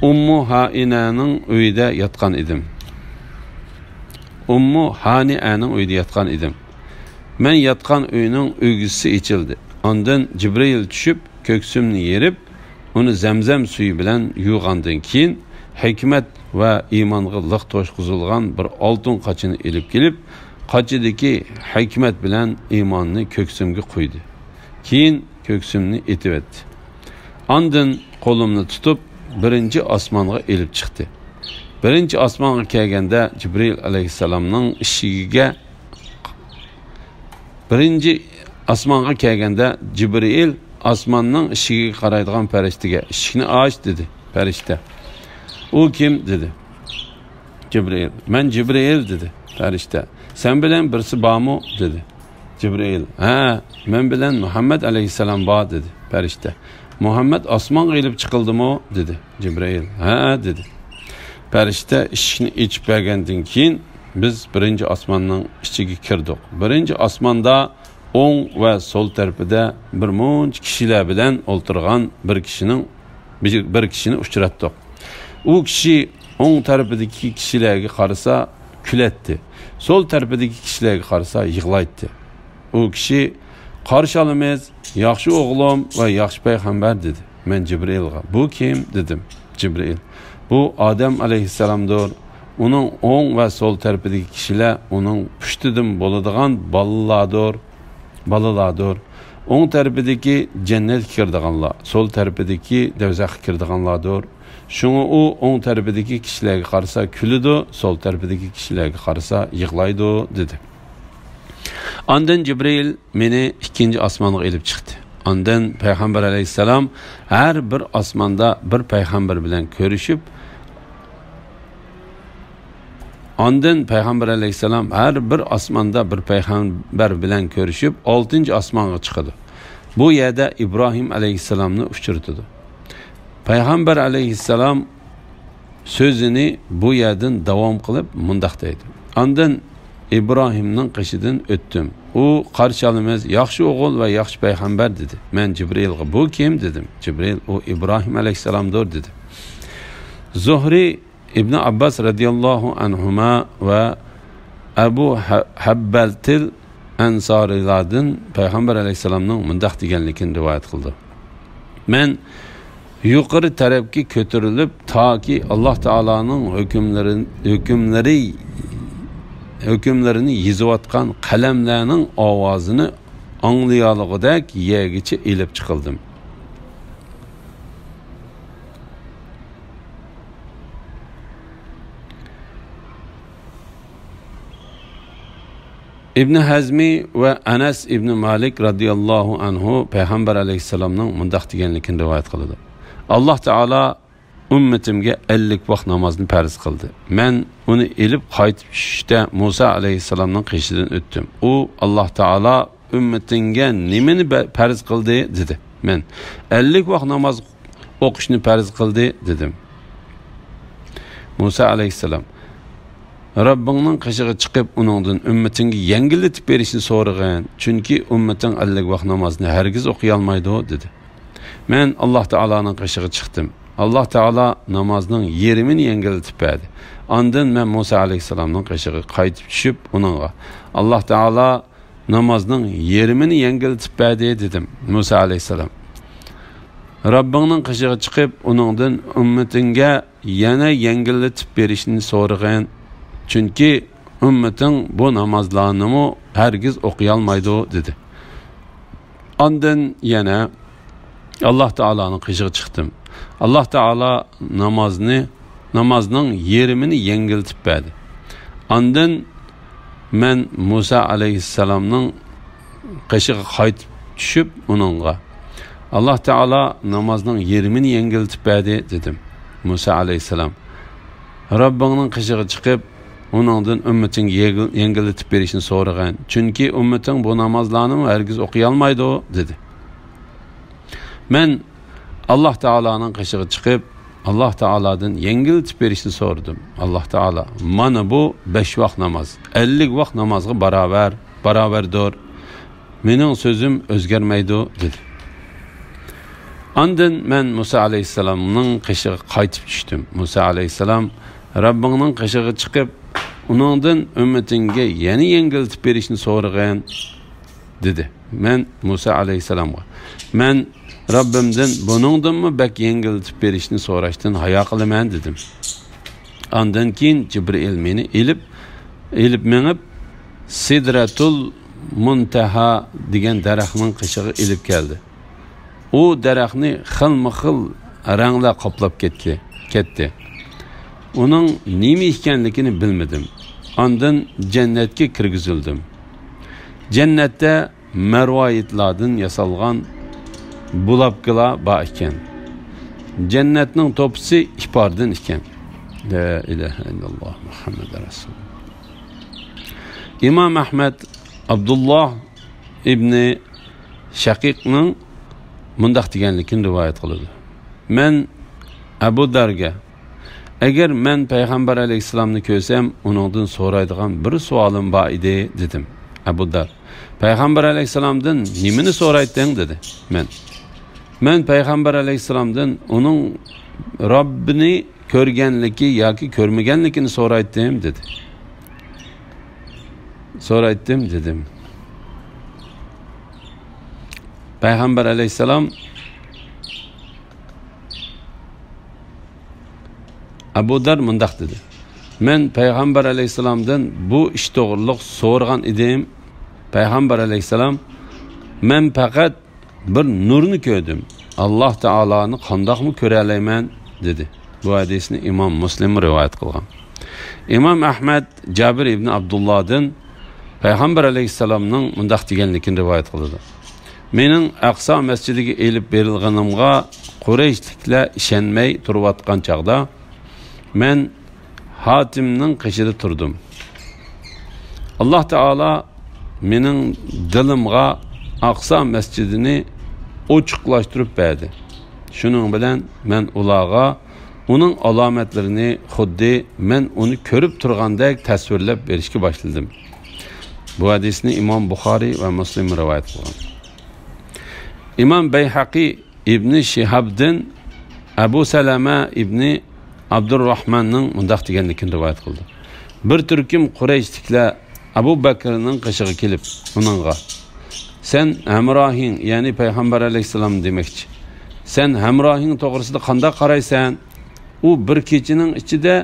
Ummu Hainaning uyida yotgan edim. Ummu Hani'aning uyida yotgan edim. Men yotgan uyning uygisi ichildi. Ondan Jibril tushib, ko'ksimni yerib, uni zamzam suyi bilan yuvgandan keyin hikmat va iymonga liq to'shqizilgan bir oltin qochini elib kelib, qochidagi hikmat bilan iymonni ko'ksimga qo'ydi. Keyin ko'ksimni etib etdi. Ondan qo'limni tutib birinchi osmonga elib chiqdi. Birinchi osmonga kelganda Jibril alayhisalomning ishigiga Jibril osmonning ishigiga qaraydigan farishtaga "Ishikni och" dedi farishta. "U kim?" dedi. Jibril. "Men Jibril" dedi farishta. "Sen bilan birisi bormi?" dedi. Jibril. "Ha, men bilan Muhammad alayhisalom bor" dedi farishta. "Muhammad osmonga elib chiqildimi?" dedi Jibril. "Ha" dedi. Farishta ishni ichib bergandan keyin biz birinchi osmonning ichiga kirdik. Birinchi osmonda o'ng va so'l tarafida bir munch kishilar bilan o'ltirgan bir kishini uchratdik. U kishi o'ng tarafidagi kishilarga qarasa kulatdi. So'l tarafidagi kishilarga qarasa yig'laydi. U kishi "Qarshi olamiz, yaxshi o'g'lim va yaxshi payg'ambar" dedi. Men Jibrilga "Bu kim?" dedim. Jibril: "Bu Adem aleyhisselamdır. Onun o'ng va so'l tarafidagi kishilar uning pushtidan bo'ladigan bolalardir. O'ng tarafidagi jannatga kirdiganlar, so'l tarafidagi do'zaxga kirdiganlardir. Shunga u o'ng tarafidagi kishilarga qarasa kuladi, so'l tarafidagi kishilarga qarasa yig'laydi" dedi. Ondan Jibril meni ikkinchi osmonga elib chiqdi. Ondan Payg'ambar alayhisalom har bir osmonda bir payg'ambar bilan ko'rishib, oltinchi osmonga chiqadi. Bu yerda İbrahim alayhisalomni uchirtdi. Payg'ambar alayhisalom so'zini bu yerdan davom qilib mundaq deydi. Ondan İbrahimning qishidan o'tdim. U "Qarshi olamiz, yaxshi o'g'il va yaxshi payg'ambar" dedi. Men Jibrilga "Bu kim?" dedim. Jibril "U İbrahim alayhisalomdir" dedi. Zuhri İbn Abbas radiyallahu anhuma ve Abu Habbaltil Ansarilardan Payg'ambar alayhisalomning mundaq deganligini rivoyat qildi. Men yuqori tarafga ko'tarilib toki Alloh taolaning hükümlerini yizayotgan qalamlarning ovozini anglayaligidek yergacha elib chiqildim. İbn Hazmi ve Anas ibn Malik radiyallahu anhu Payg'ambar alayhisalomning mundaq deganligini rivoyat qiladi. Alloh taolo ummatimga 50 vaqt namozni farz qildi. Men uni elib qaytib tushishda Musa alayhisalomning qishidan o'tdim. U Alloh taolo ummatingga nimani farz qildi dedi. Men 50 vaqt namoz o'qishni farz qildi dedim. Musa alayhisalom: Rabbingning qishig'i chiqib uningdan ummatingga yengillatib berishni so'ragan, chunki ummating 50 vaqt namozni hargiz o'qiy olmaydi dedi. Men Alloh taoloning qishig'i chiqdim. Allah Teala namazının yerimini yengiltib berdi. Ondan men Musa alayhisalomning qishig'i qaytib tushib uningga Allah Teala namazının yerimini yengiltib berdi dedim. Musa alayhisalom: Rabbingning qishig'i chiqib, uningdan ummatingga yana yengillatib berishni so'ragan. Chunki ummating bu namozlarni hargiz o'qiy olmaydi dedi. Ondan yana Allah Taola'nın qishig'i chiqdim. Allah Taala namazning yerimini yengiltib berdi. Ondan men Musa alayhissalomning qishig'i qaytib tushib uningga Allah Taala namazning yerimini yengiltib berdi dedim. Musa alayhissalom Rabbingning qishig'i chiqib uningdan ummating yengiltib berishni so'ragan. Chunki ummating bu namozlarni hargiz o'qiy olmaydi dedi. Men Allah Taola'nın qishig'i chiqib Allah Taola'dan yengiltib berishni so'radim. Allah Taala mana bu 5 vaqt namoz, 50 vaqt namozga barobardir. Mening so'zim o'zgarmaydi dedi. Ondan men Musa alayhissalomning qishig'i qaytib tushdim. Musa alayhissalom Rabbingning qishig'i chiqib uningdan ummatingga yana yengiltib berishni so'ragan dedi. Men Musa alayhissalomga men Rabbimden buningdanmi bak yengiltib berishni so'rashdan hayo qilaman dedim. Ondan keyin Jibril meni ilib menib Sidratul Muntaha degan daraxtning qishig'i ilib keldi. U daraxtni xilma-xil ranglar qoplab ketdi. Uning nima ekanligini bilmadim. Ondan jannatga kirgizildim. Jannatda marvoyitlardan yasalgan bulabqılar bar ekan. Jannatning to'pisi ipordan ekan. La ilaha illalloh Muhammad rasul. İmam Ahmed Abdullah ibn Shaqiqning mundaq deganligini rivoyat qiladi. Men Abu Darga agar men payg'ambar alayhisalomni ko'rsam, uningdan so'raydigan bir savolim bor edi dedim. Abu Dar payg'ambar alayhisalomdan nimani so'rayding dedi. Men payg'ambar alayhisalomdan uning Robbini ko'rganligi yoki ko'rmaganligini so'raydim dedim. Payg'ambar alayhisalom Abu Dar mundaq dedi. Men payg'ambar alayhisalomdan bu ish to'g'riliq so'rgan edim. Payg'ambar alayhisalom men faqat bir nurni ko'rdim. Allah Taola'ni qandoqmi ko'ra olayman dedi. Bu hadisni İmam Muslim rivoyat qilgan. İmam Ahmad Jabir ibn Abdullahdan payg'ambar alayhisalomning mundaq deganligini rivoyat qildi. Mening Aqsa masjidiga elib berilganimga Qurayshliklar ishonmay turayotgan chaqda men Hatimning qishida turdim. Allah Taala mening dilimga Aqsa masjidini ochiqlashtirib berdi. Shuning bilan men ularga uning alomatlarini xuddi men uni ko'rib turgandek tasvirlab berishga boshladim. Bu hadisni İmam Buxoriy va Muslim rivoyat qilgan. İmam Bayhaqi ibn Shihab'dan Abu Salama ibn Abdurrahmanning mundaq deganligini rivoyat qildi. Bir turkum Qurayshliklar Abu Bakrning qishig'i kelib uningga sen hamrohing, ya'ni payg'ambar alayhisalom demoqchi. Sen hamrohing to'g'risida qanday qaraysan? U bir kechining ichida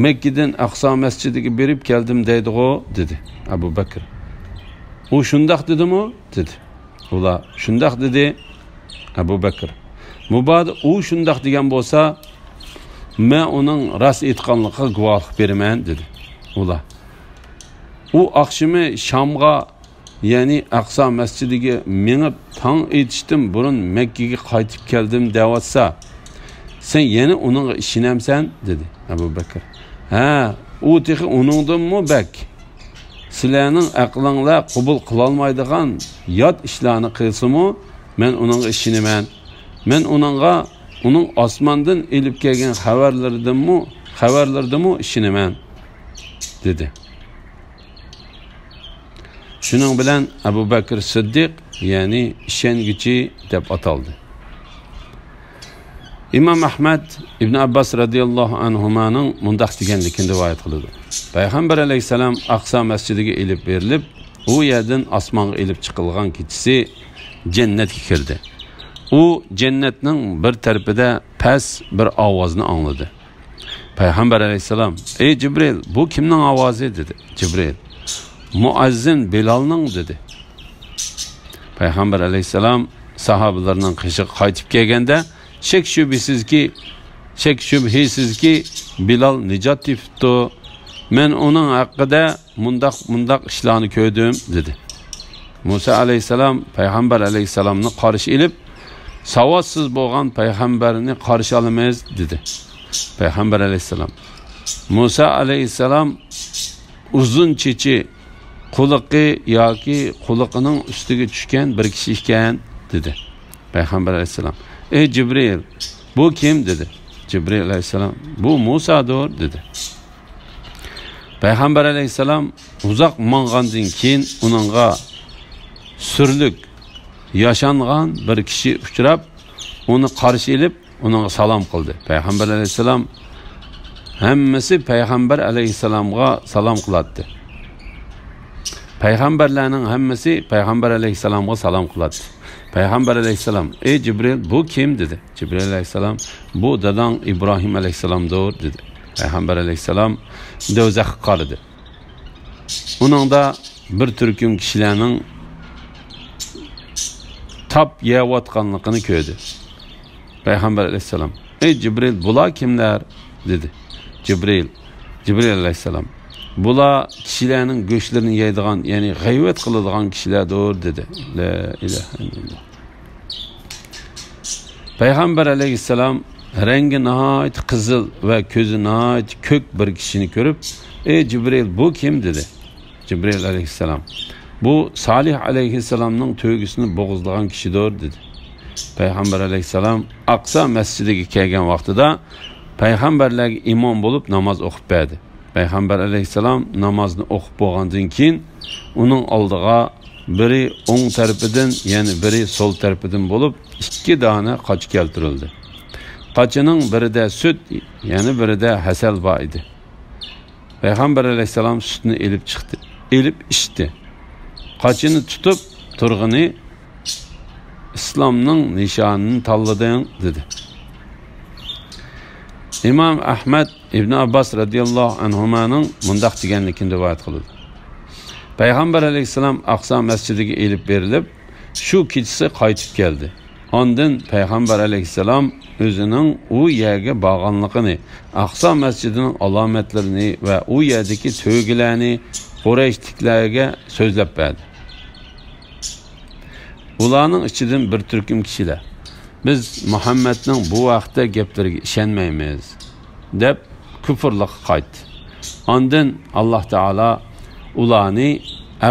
Makkadan Aqsa masjidiga berib keldim deydi-ku dedi Abu Bakr. U shundaq dedimi? dedi. Ular shundaq dedi Abu Bakr. Mubad u shundaq degan bo'lsa, men uning rost aytganligiga guvohlik beraman dedi. Ular u oqshimi Shamga, ya'ni Aqsa masjidiga menib tong etishdim burun Makkaga qaytib keldim deyotsa, sen yana uning ishonamsan dedi Abu Bakr. Ha, u texi uningdanmi bak? Sizlarning aqlinglar qabul qila olmaydigan yot ishlarni qilsimi, men uning ishonaman. Men uning osmondan elib kelgan xabarlardanmi ishonaman dedi. Shuning bilan Abu Bakr Siddiq, ya'ni ishonguchi deb ataldi. İmam Ahmad ibn Abbas radıyallahu anhumaning mundaq deganligini rivoyat qiladi. Payg'ambar alayhisalom Aqsa masjidiga elib berilib, u yerdan osmonga elib chiqilgan kechisi jannatga kirdi. u jannatning bir tarafida past bir ovozni angladi. Payg'ambar alayhissalom: "Ey Jibril, bu kimning ovozi?" dedi. Jibril: "Muazzin Bilalning" dedi. Payg'ambar alayhissalom sahobalarning qishi qaytib kelganda shak shubhisizki Bilal nijot topibdi. Men uning haqida mundaq ishlarni ko'rdim dedi. Musa alayhissalom payg'ambar alayhissalomni qarshi ilib, savodsiz bo'lgan payg'ambarni qarshi olamiz dedi. Payg'ambar alayhissalom: Musa alayhissalom uzun chechi quliqi yoki quliqining ustiga tushgan bir kishi ekan dedi. Payg'ambar alayhissalom: "Ey Jibril, bu kim?" dedi. Jibril alayhissalom: "Bu Musadir" dedi. Payg'ambar alayhissalom uzoq mang'andan keyin uningga surlik yashangan bir kishi uchrab, uni qarshi ilib, uningga salom qildi. Payg'ambar alayhissalom hammasi payg'ambar alayhissalomga salom qiladi. Payg'ambarlarning hammasi payg'ambar alayhissalomga salom qiladi. Payg'ambar alayhissalom: "Ey Jibril, bu kim?" dedi. Jibril alayhissalom: "Bu dadang İbrahim alayhissalomdir" dedi. Payg'ambar alayhissalom do'zaxga qaradi. Uningda bir turkum kishilarning tap yeyotganligini ko'rdi. Payg'ambar alayhissalom: "Ey Jibril, bular kimlar?" dedi. Jibril alayhissalom: "Bular kishilarning go'shtlarini yeydigan, ya'ni g'ayvat qiladigan kishilardir" dedi. La ilaha illalloh. Payg'ambar alayhissalom rengi nihoyat qizil va ko'zi nihoyat ko'k bir kishini ko'rib, "Ey Jibril, bu kim?" dedi. Jibril alayhissalom: "Bu Salih alayhissalomning to'ygisini bo'g'izlagan kishidir" dedi. Payg'ambar alayhissalom Aqsa masjidiga kelgan vaqtida payg'ambarlarga imom bo'lib namoz o'qib berdi. Payg'ambar alayhissalom namozni o'qib bo'lgandan keyin uning oldiga biri o'ng tarafidan, ya'ni biri so'l tarafidan bo'lib ikki dona qoch keltirildi. Qochining birida sut, ya'ni birida hasal bor edi. Payg'ambar alayhissalom sutni elib ichdi. Qochini tutib turg'ini islomning nishonini tanlading dedi. İmam Ahmed İbn Abbas radıyallahu anhumaning mundaq deganligini rivoyat qildi. Payg'ambar alayhissalom Aqsa masjidiga elib berilib, shu kechasi qaytib keldi. Ondan payg'ambar alayhissalom o'zining u yerga borganligini, Aqsa masjidining alomatlarini va u yerdagi to'ygilarni Qurayshliklarga so'zlab berdi. Ularning ichidan bir turkum kishilar: "Biz Muhammadning bu vaqtda gaplariga ishonmaymiz" deb kufrlik qaytdi. Ondan Alloh taolo ularni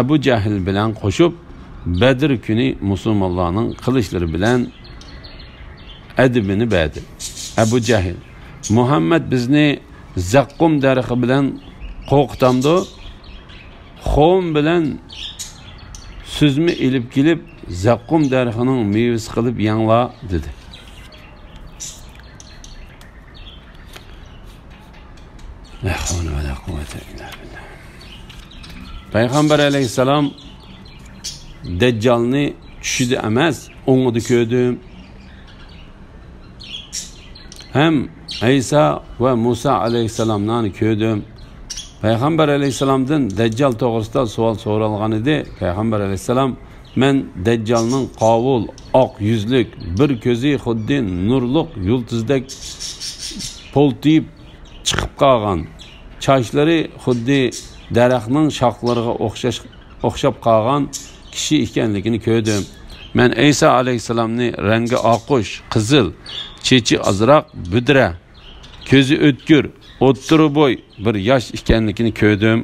Abu Jahl bilan qo'shib Badr kuni musulmonlarning qilichlari bilan adibini berdi. Abu Jahl: "Muhammad bizni zaqqum darixi bilan qo'rqitamdi. Xom bilan suzmi ilib kelib zaqqum daraxining mevasi qilib yangla" dedi. Payg'ambar alayhissalom Dajjalni tushida emas, o'ngida ko'rdim. Hem İsa ve Musa alayhissalomlarni ko'rdim. Payg'ambar alayhissalomdan Dajjal to'g'risida savol so'ralgan edi. Payg'ambar alayhissalom: "Men Dajjalning qovul, oq yuzlik, bir ko'zi xuddi nurliq yulduzdek poltiyib chiqib qolgan, chochlari xuddi daraxtning shoxlariga o'xshab qolgan kishi ekanligini ko'rdim. Men İsa alayhissalomni rangi oqish, qizil, chechi azroq, budra, ko'zi o'tkir, o'ttiri bo'y bir yosh ekanligini ko'rdim.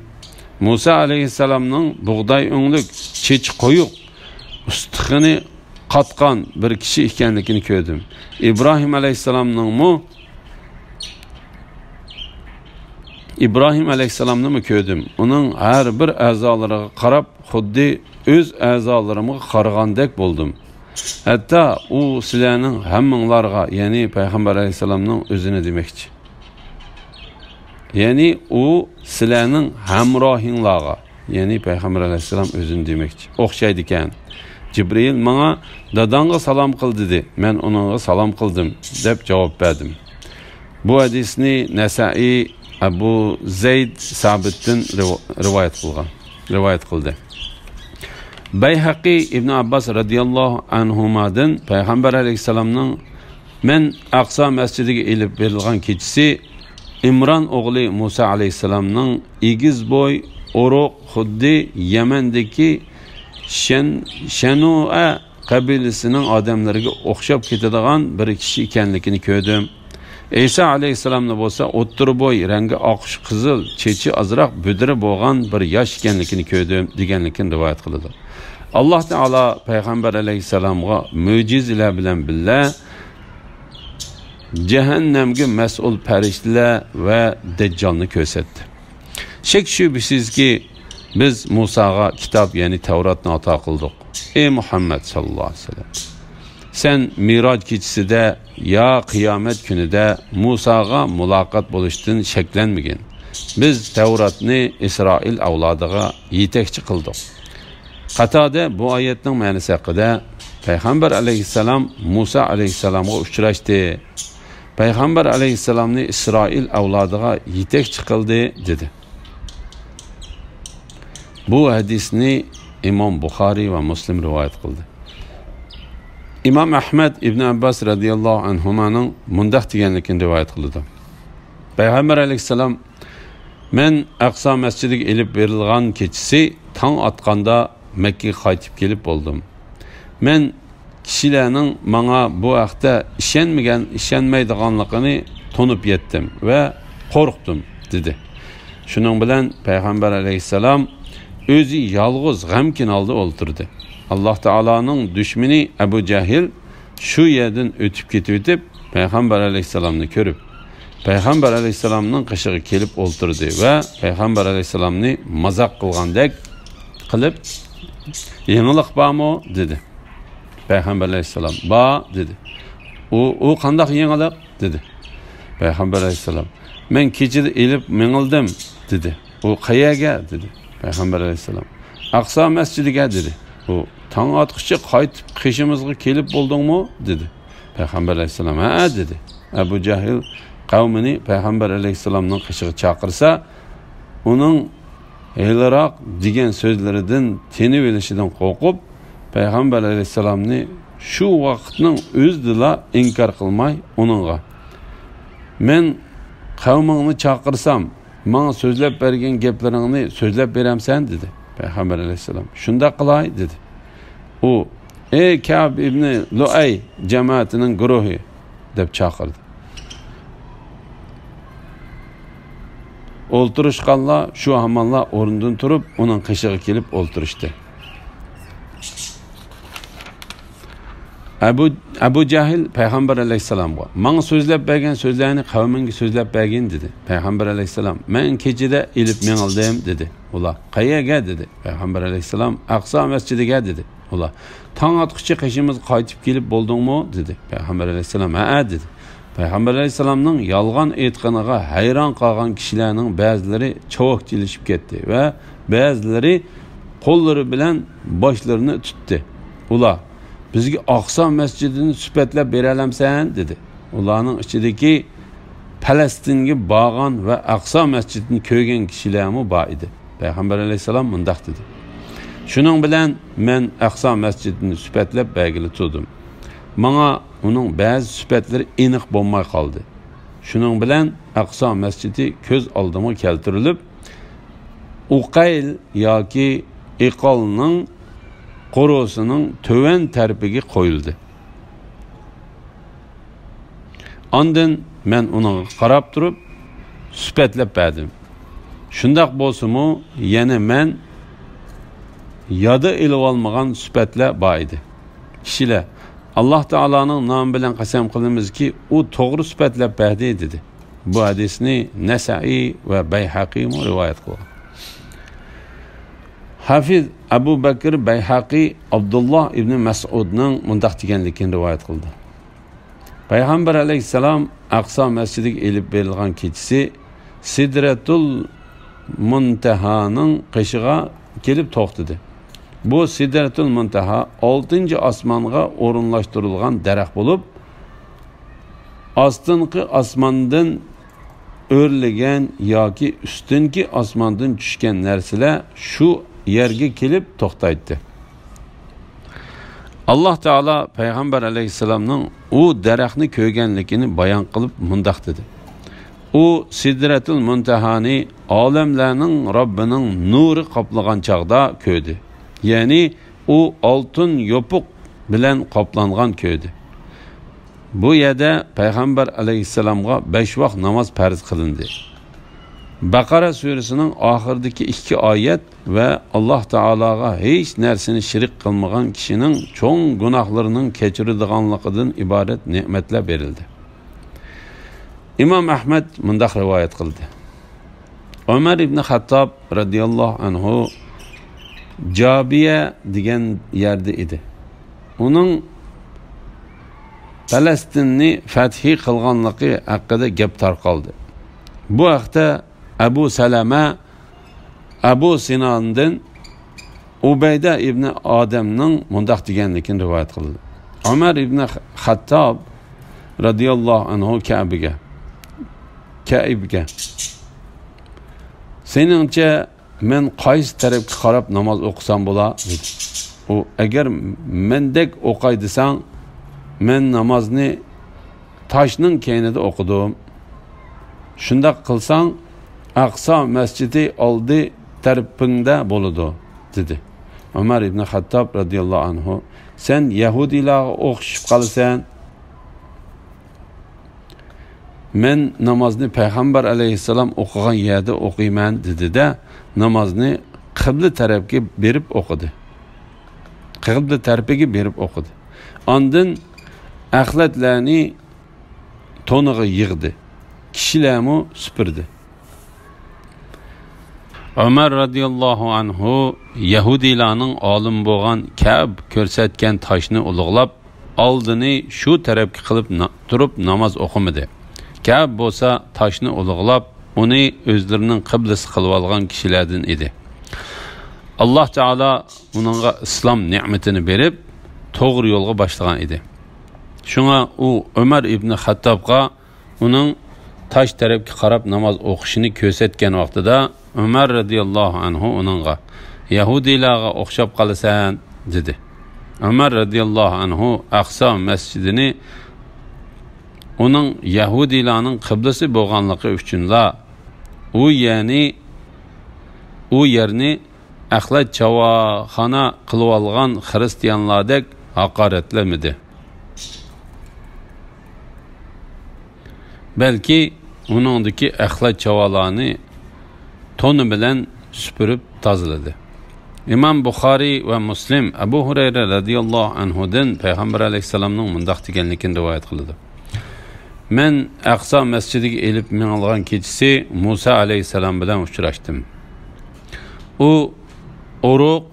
Musa alayhissalomning bug'doy o'nglik, chechi qo'yuq, ustixini qatqan bir kishi ekanligini ko'rdim. İbrahim alayhissalomni mi ko'rdim? Uning har bir a'zolariga qarab, xuddi o'z a'zolarimga qaragandek bo'ldim. Hatta u sizlarning hammanglarga, ya'ni payg'ambar alayhissalomning o'zini demoqchi. Ya'ni u sizlarning hamrohinglarga, ya'ni payg'ambar alayhissalom o'zini demoqchi. O'xshaydi ekan. Jibril bana dadanga salam kıl dedi. Ben ona salam kıldım deb cevap verdim. Bu hadisni Nesai Abu Zeyd Sabit'ten rivayet kıldı. Bayhaqi İbn Abbas radıyallahu anhumadan Peygamber aleyhisselamның men Aqsa mescidiga elib berilgan kechisi İmran oğlu Musa aleyhisselamның igiz boy oruq xuddi Yemendeki Şenua kabilesinin adamlarına oxşab ketadigan bir kishi ekanligini ko'rdim. İsa aleyhisselamni bo'lsa o'ttir boy, rangi oqish qizil, chechi azroq budri bo'lgan bir yosh ekanligini ko'rdim deganligini rivoyat qiladi. Alloh taolo payg'ambar alayhissalomga mo'jizalar bilan birga jahannamga mas'ul farishtalar va dajjolni ko'rsatdi. Shak shubhisizki biz Musaga kitob, ya'ni Tavratni ato qildik. Ey Muhammad sallallohu alayhi vasallam, sen Miraj kechisida ya qiyomat kunida Musaga muloqot bo'lishdan shaklanmagin. Biz Tavratni Isroil avlodiga yetakchi qildik. Qatada bu oyatning ma'nosi haqida Payg'ambar alayhissalom Musa alayhissalomga uchrashdi. Payg'ambar alayhissalomni Isroil avlodiga yetakchi qildi dedi. Bu hadisni İmam Buxoriy va Muslim rivoyat qildi. İmam Ahmad İbn Abbas radıyallahu anhumanın mundaq deganligini rivoyat qildi. Payg'ambar alayhissalom men Aqsa masjidiga elib berilgan kechisi tong atqanda Mekke'ye qaytib kelib bo'ldim. Men kishilarning menga bu vaqtda ishonmaydiganligini tonib yetdim va qo'rqdim dedi. Shuning bilan Payg'ambar alayhissalom o'zi yolg'iz g'amkin oldi o'ltirdi. Alloh taoloning dushmani Abu Jahil shu yerdan o'tib ketib Payg'ambar alayhissalomni ko'rib, Payg'ambar alayhissalomning qishig'i kelib o'ltirdi va Payg'ambar alayhissalomni mazoq qilgandek qilib, "Yangilik bormi?" dedi. Payg'ambar alayhissalom "Ba" dedi. U qanday yangilik?" dedi. Payg'ambar alayhissalom "Men kechida elib mengildim" dedi. "U qayaga?" dedi. Payg'ambar alayhissalom Aqsa masjidiga dedi. "U tong otqichi qaytib qishimizga kelib bo'ldingmi?" dedi. Payg'ambar alayhissalom "Ha" dedi. Abu Jahil qavmini Payg'ambar alayhissalomning qishig'i chaqirsa, uning "Heylaroq" degan so'zlaridan tenib olishidan qo'rqib, Payg'ambar alayhissalomni shu vaqtning o'zida inkor qilmay uningga "Men qavmingni chaqirsam, bana sözlep bergen geplarini sözlep beramsan" dedi. Payg'ambar alayhissalom "Shunda qilay" dedi. U "Ey Ka'b ibn Lu'ay jamoatining guruhi" deb chaqirdi. O'ltirishganlar shu hamonlar o'rnidan turib, uning qishig'i kelib o'ltirishdi. Abu Jahil Payg'ambar alayhissalomga "Menga so'zlab bergan so'zlarni qavmingga so'zlab bergin" dedi. Payg'ambar alayhissalom "Men kechida elib mengildim" dedi. Ular "Qayaga?" dedi. Payg'ambar alayhissalom "Aqsa masjidiga" dedi. Ular "Tong otqichi qishimiz qaytib kelib bo'ldingmi?" dedi. Payg'ambar alayhissalom "Ha" dedi. Payg'ambar alayhissalomning yolg'on aytganiga hayron qolgan kishilarning ba'zilari cho'qchilishib ketdi va ba'zilari qo'llari bilan boshlarini tutdi. Ular "Bizga Aqsa masjidini sifatlab beralamsan" dedi. Ularning ichidagi Falastinga borgan va Aqsa masjidini ko'rgan kishilarmi bor edi. Payg'ambar alayhissalom mundaq dedi: "Shuning bilan men Aqsa masjidini sifatlab belgili turdim. Menga uning ba'zi sifatlari aniq bo'lmay qoldi. Shuning bilan Aqsa masjidi ko'z oldimga keltirilib, Uqayl yoki Iqolning qo'rosining töven tarafiga qo'yildi. Ondan men uni qarab turib sifatlab berdim. Shundaq bo'lsa-mu, yana men yada ilib olmagan sifatlar bor edi. Kishilar Alloh taolaning nomi bilan qasam qilamizki, u to'g'ri sifatlab berdi dedi. Bu hadisni Nasai va Bayhaqi rivoyat qilgan. Hafiz Abu Bakr Bayhaqi Abdullah ibn Mas'udning mundaq deganligini rivoyat qildi. Payg'ambar alayhissalom Aqsa masjidiga elib berilgan kechisi Sidratul Muntahaning qishig'iga kelib to'xtadi. Bu Sidratul Muntaha 6. osmonga o'rinlashtirilgan daraxt bo'lib, ostinqi osmondan o'rlagan yoki ustinki osmondan tushgan narsalar shu yerga kelib to'xtaydi. Alloh taolo payg'ambar alayhisalomning u daraxtni ko'rganligini bayon qilib mundoq dedi. U Sidratul Muntahani olamlarning Robbining nuri qoplagan chaqda ko'rdi. Ya'ni u oltin yopiq bilan qoplangan ko'rdi. Bu yerda payg'ambar alayhisalomga 5 vaqt namoz farz qilindi. Baqara surasining oxiridagi 2 oyat va Alloh taologa hech narsani shirik qilmagan kishining cho'ng gunohlarining kechirilganligidan iborat ne'matlar berildi. İmam Ahmed mundaq rivoyat qildi. Ömer ibn Xattob radhiyallohu anhu Jabiya degan yerda edi. Uning Falastinni fathi qilganligi haqida gap tarqaldi. Bu haqda Abu Salama Abu Sinandan Ubayda ibn Adamning mundaq deganligini rivoyat qildi. Ömer ibn Xattob radhiyallohu anhu Kaibga seningcha men qaysi tarafga qarab namoz o'qisam bo'lar dedi. U agar mendek o'qay desang, men namozni toshning keynida o'qidim. Shunday qilsang, Aqsa masjidi oldi tarafingda bo'ladi dedi. Umar ibn Xattob radhiyallohu anhu sen Yahudilarga o'qishib qalasan. Men namozni payg'ambar alayhissalom o'qigan yerda o'qiyman dedi-da, namozni qibla tarafga berib o'qidi. Qibla tarafiga berib o'qidi. Ondan axlatlarni to'niga yig'di. Kishilarni supurdi. Ömer radhiyallohu anhu Yahudilarning olim bo'lgan Ka'b ko'rsatgan toshni ulug'lab, oldini shu tarafga qilib turib namoz o'qimadi. Ka'b bo'lsa toshni ulug'lab, uni o'zlarining qiblasi qilib olgan kishilardan edi. Alloh taolo uningga islom ne'matini berib, to'g'ri yo'lga boshlagan edi. Shunga u Umar ibn Xattobga uning tosh tarafga qarab namoz o'qishini ko'rsatgan vaqtida Umar radhiyallohu anhu uningga Yahudilarga o'xshab qolasan dedi. Umar radhiyallohu anhu Aqsa masjidini uning Yahudilarning qiblasi bo'lganligi uchunla u yerni axlat chavaxona qilib olgan xristianlardek haqoratlamadi. Balki uningdagi axlat chavalarni to'ni bilan supurib tozaladi. İmam Buxoriy va Muslim Abu Hurayra radhiyallohu anhudan payg'ambar alayhisalomning mundaq deganligini rivoyat qildi. Men Aqsa masjidiga elib minilgan kechasi Musa alayhisalom bilan uchrashdim. U uruq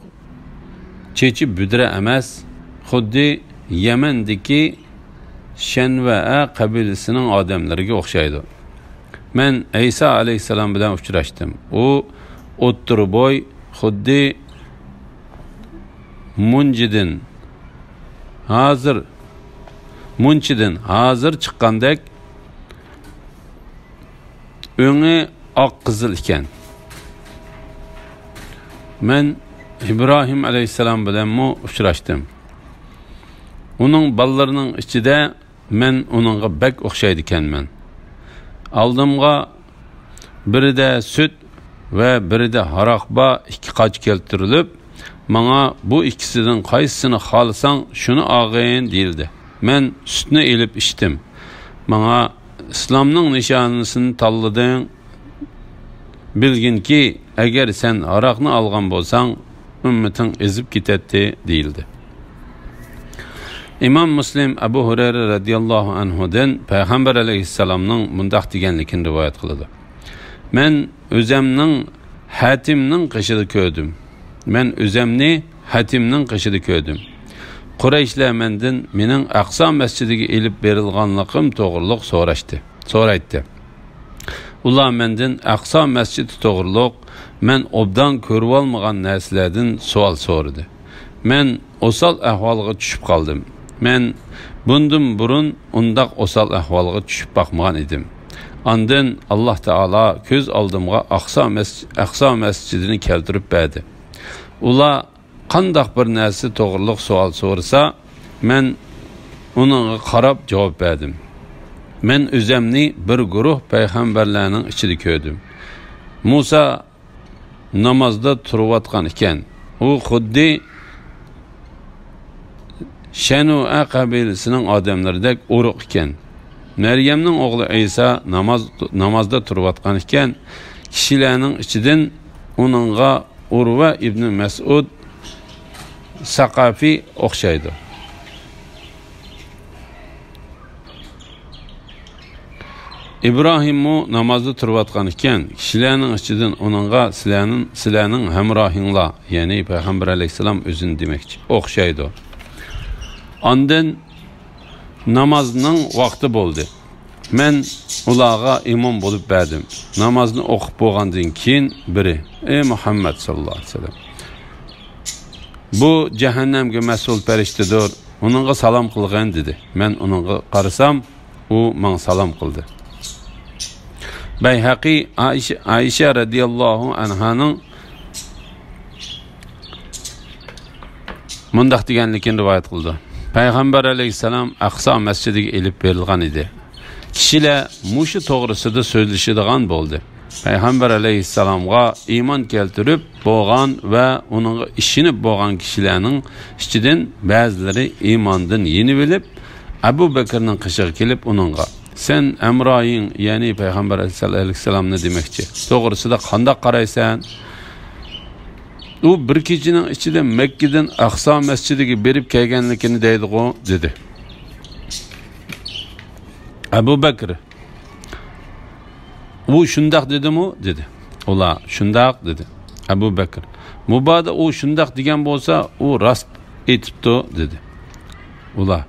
chechi budra emas, xuddi Yamandagi Shanva qabilasining odamlariga o'xshaydi. Men Isa alayhisalom bilan uchrashdim. U o'ttir bo'y, xuddi munchidan hozir chiqqandek o'ngi oq qizil ekan. Men İbrahim alayhisalom bilan uchrashdim. Uning ballarının ichida men uningga bak o'xshaydi ekanman. Aldımga birida süt ve birida haraqba 2 qoch keltirilib, bana bu ikisidan qaysini xohlasang shuni olg'in deyildi. Men sütni elib ichdim. Bana İslamning nishonasini tanlading. Bilginki agar sen haraqni olgan bo'lsang, ummating ezib ketadi deyildi. İmam Muslim Abu Hurayra radhiyallohu anhudan payg'ambar alayhissalomning mundaq deganligini rivoyat qiladi. Men o'zimning Hatimning qishida ko'rdim. Qurayshlar mendan mening Aqsa masjidiga elib berilganligim to'g'riliq so'raydi. Ular mendan Aqsa masjidi to'g'riliq men obdan ko'rib olmagan narsalardan savol so'radi. men osal ahvolga tushib qoldim. Men bundan burun undaq osal ahvolga tushib bakmagan edim. Ondan Alloh taolo ko'z oldimga Aqsa masjidini keltirib berdi. Ular qandaq bir narsa to'g'riliq savol so'rasa, men onunğa qarab javob berdim. Men o'zimni bir guruh payg'ambarlarning ichida ko'rdim. Musa namozda turayotgan ekan. U xuddi Shanu'a qabilasining odamlaridek uruq ekan. Maryamning o'g'li Isa namozda turayotgan ekan. Kishilarning ichidan onunğa Urva ibn Mas'ud Saqafi o'xshaydi. İbrahim'u namazda turayotgan ekan, kishilarning ichidan onunğa sizlarning hamrohinglar, ya'ni Payg'ambar alayhisalom o'zini demoqchi, o'xshaydi. Ondan namazning vaqti bo'ldi. Men ularga imom bo'lib berdim. Namozni o'qib bo'lgandan keyin biri: "Ey Muhammad sallallohu alayhi vasallam, bu jahannamga mas'ul farishtadir. Onunğa salom qilgan" dedi. Men onunğa qarasam, u menga salom qildi. Bayhaqi Ayşe radiyallahu anhaning mundaq deganligini rivoyat qildi. Payg'ambar alayhisalom Aqsa masjidiga elib berilgan edi. Kishilar mushi to'g'risida so'zlashadigan bo'ldi. Payg'ambar alayhisalomga iymon keltirib bo'lgan va uning ishini bo'lgan kishilarning ichidan ba'zilari iymondan yenib olib, Abu Bakrning qishig'i kelib uningga: "Sen amroying, ya'ni Payg'ambar alayhisalomni demoqchi. To'g'risida qanday qaraysan?" U bir kechining ichida Makkadan Aqsa masjidiga berib kelganligini deydi-ku, dedi. Abu Bakr: "U shundaq dedimi?" dedi. Ular: "Shundaq" dedi. Abu Bakr: "Mubodo u shundaq degan bo'lsa, u rost aytibdi" dedi. Ular: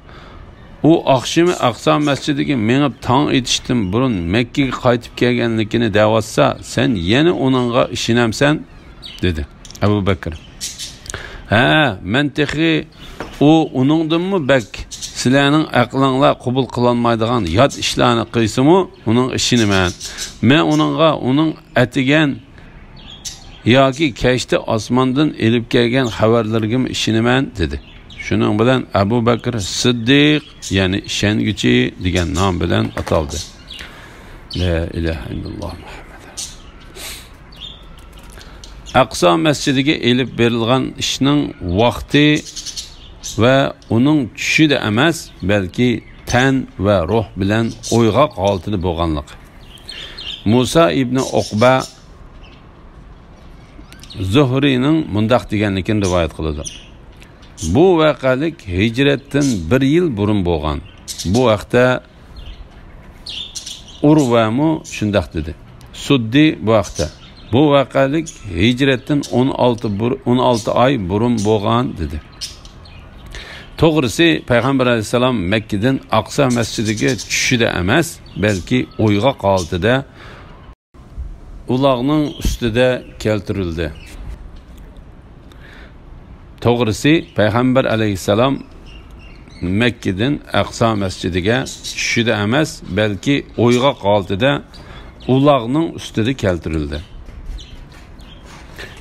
"U oqshimi Aqsa masjidiga menib tong etishdan burun Makkaga qaytib kelganligini da'vatsa, sen yana uningga ishonamsan?" dedi. Abu Bakr: "Ha, men texi u uningdanmi bak sizlarning aqlinglar qabul qilolmaydigan yot ishlarni qilsimi, uning ishiniman. Men uning atigan yoki kashda osmondan elib kelgan xabarlarga ishinaman" dedi. Shuning bilan Abu Bakr Siddiq, ya'ni ishonguchi degan nom bilan ataldi. La ilaha illalloh Muhammad. Aqsa masjidiga elib berilgan ishning vaqti va uning tushida emas, balki tan va ruh bilan o'yg'oq holatida bo'lganligi. Musa ibn Uqba Zuhrining mundaq deganligini rivoyat qiladi. Bu vaqalik hijratdan 1 yil burun bo'lgan. Bu vaqtda Urvamu shundaq dedi. Suddi bu vaqtda. Bu vaqalik hijratdan 16 oy burun bo'lgan dedi. To'g'risi Payg'ambar alayhisalom Makkadan Aqsa masjidiga tushida emas, balki o'yg'oq holatida uloqning ustida keltirildi. To'g'risi Payg'ambar alayhisalom Makkadan Aqsa masjidiga tushida emas, balki o'yg'oq holatida uloqning ustida keltirildi.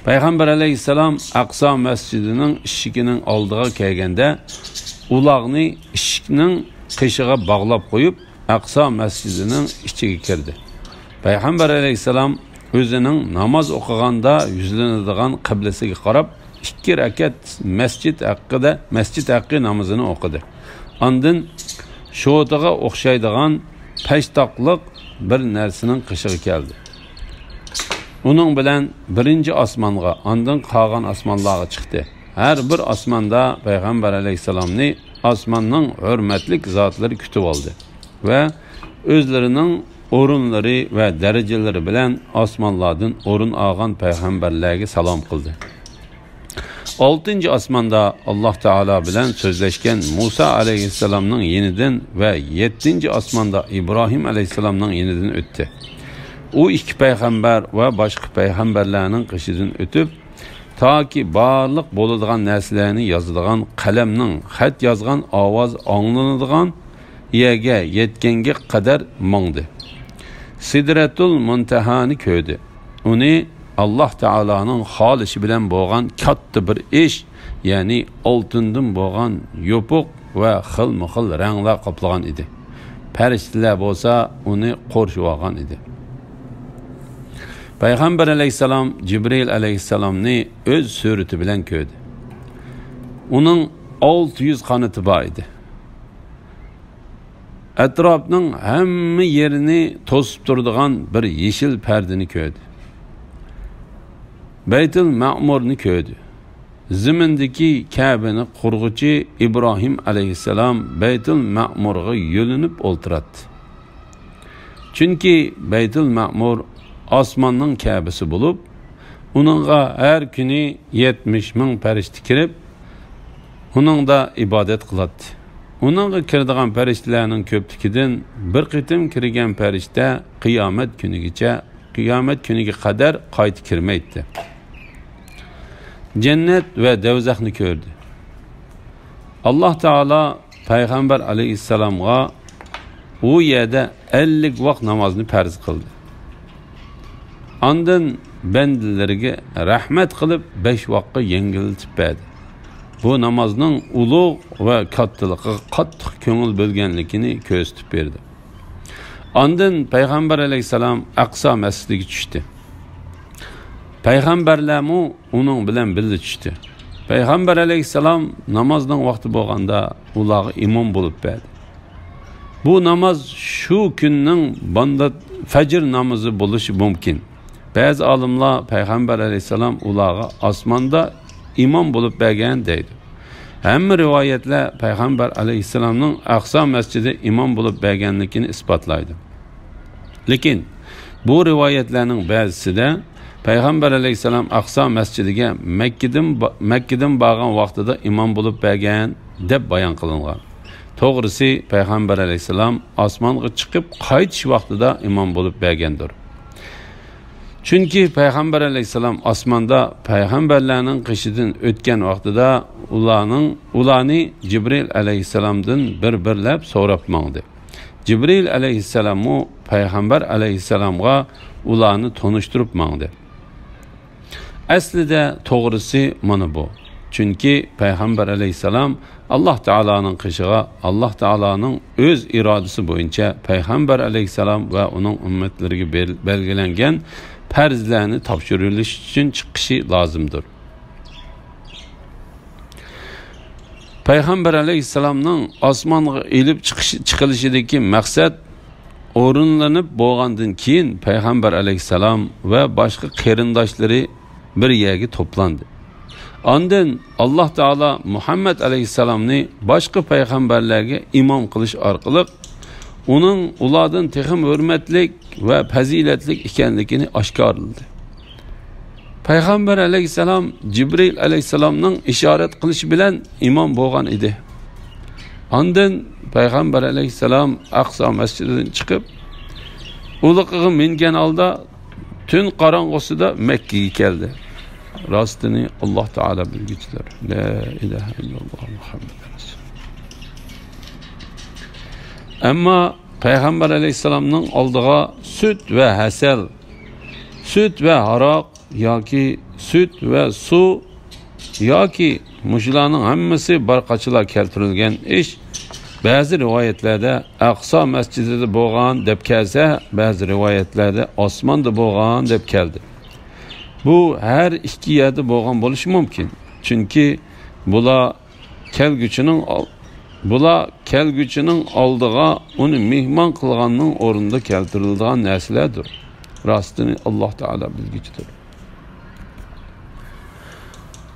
Payg'ambar alayhisalom Aqsa masjidining eshigining oldiga kelganda uloqni eshikning qishig'iga bog'lab qo'yib, Aqsa masjidining ichiga kirdi. Payg'ambar alayhisalom o'zining namoz o'qiganda yuzlanadigan qiblasiga qarab 2 rakat masjid haqqi namozini o'qidi. Ondan sho'tiga o'xshaydigan pashtoqliq bir narsaning qishig'i keldi. Uning bilan birinchi osmonga, ondan qolgan osmonlarga chiqdi. Har bir osmonda Payg'ambar alayhisalomni osmonning hurmatli zotlari kutib oldi va o'zlarining o'rinlari va darajalari bilan osmonlardan o'rin olgan payg'ambarlarga salom qildi. 6-cı osmonda Alloh taolo bilan so'zlashgan Musa alayhisalomning yenidan va 7-ci osmonda İbrahim alayhisalomning yenidan o'tdi. U 2 payg'ambar va boshqa payg'ambarlarning qishidan o'tib, Taki barliq bo'ladigan narsalarni yozadigan qalamning xat yozgan ovoz anglanadigan yerga yetganga qadar mongdi. Sidratul Muntahani ko'rdi. Uni Alloh taolaning xolishi bilan bo'lgan katta bir ish, ya'ni oltindan bo'lgan yopiq va xilma-xil ranglar qoplagan edi. Farishtalar bo'lsa uni qorishib olgan edi. Payg'ambar alayhisalom Jibril alayhisalomni o'z surati bilan ko'rdi. Uning 600 qanoti bor edi. Atrofning hamma yerini to'sib turadigan bir yeshil pardani ko'rdi. Baytul Ma'murni ko'rdi. Zimindagi Ka'bani qurg'uchi Ibrohim alayhisalom Baytul Ma'murga yo'linib o'ltiradi. Chunki Baytul Ma'mur osmonning Ka'basi bo'lib, uningga har kuni 70 ming farishta kirib, uningda ibodat qiladi. Uningga kiradigan farishtalarning ko'pligidan bir qitim kirgan farishta qiyomat kuniga qadar qaytib kirmaydi. Cennet ve do'zaxni ko'rdi. Alloh taolo payg'ambar alayhissalomga u yerda 50 vaqt namozni farz qildi. Ondan bandalariga rahmat qilib 5 vaqtga yengiltib berdi. Bu namozning ulug' va kattaligiga qattiq ko'ngil bo'lganligini ko'rsatib berdi. Ondan payg'ambar alayhissalom Aqsa masjidiga tushdi. Payg'ambarlarmu uning bilan birga tushdi. Payg'ambar alayhissalom namozning vaqti bo'lganda ularga imom bo'lib berdi. Bu namoz shu kunning bandat fajr namozi bo'lishi mumkin. Ba'zi olimlar payg'ambar alayhissalom ularga osmonda imom bo'lib bergan deydi. Hamma rivoyatlar payg'ambar alayhissalomning Aqsa masjidi imom bo'lib berganligini isbotlaydi. Lekin bu rivoyatlarning ba'zisida payg'ambar alayhissalom Aqsa masjidiga Makkadan borgan vaqtida imom bo'lib bergan deb bayon qilingan. To'g'risi payg'ambar alayhissalom osmonga chiqib qaytish vaqtida imom bo'lib bergandir. Chunki payg'ambar alayhissalom osmonda payg'ambarlarning qishidan o'tgan vaqtida ularni Jibril alayhissalomdan bir-birlab so'rab mangdi. Jibril alayhissalom payg'ambar alayhissalomga ularni tanishtirib mangdi. Aslida to'g'risi mana bu. Chunki payg'ambar alayhissalom Alloh taolaning qishiga Alloh taolaning o'z irodasi bo'yicha payg'ambar alayhissalom va uning ummatlariga belgilangan farzlarni topshirilish uchun chiqishi lozimdir. Payg'ambar alayhissalomning osmonga elib chiqilishidagi maqsad o'rinlanib bo'lgandan keyin payg'ambar alayhissalom va boshqa qarindoshlari bir yerga to'plandi. Ondan Alloh taolo Muhammad alayhissalomni boshqa payg'ambarlarga imom qilish orqali ulardan texim hurmatlik va fazilatlik ekanligini oshkorladi. Payg'ambar alayhissalom Jibril alayhissalomning ishorat qilishi bilan imom bo'lgan edi. Ondan payg'ambar alayhissalom Aqsa masjididan chiqib, uliqiga mingan holda tun qorong'usida Makkaga keldi. Rostini Alloh taolo bilguchidir. La ilaha illalloh Muhammad rasul. Ammo payg'ambar alayhissalomning oldiga sut va hasal, sut va aroq yoki sut va suv yoki mushlarning hammasi barqachilar keltirilgan ish ba'zi rivoyatlarda Aqsa masjidida bo'lgan deb kelsa, ba'zi rivoyatlarda osmonda bo'lgan deb keldi. Bu her iki yerda bo'lgan bo'lishi mumkin. Chunki bular kelguchining oldiga uni mehmon qilganning o'rnida keltirilgan narsalardir. Rostini Alloh taolo bilguchidir.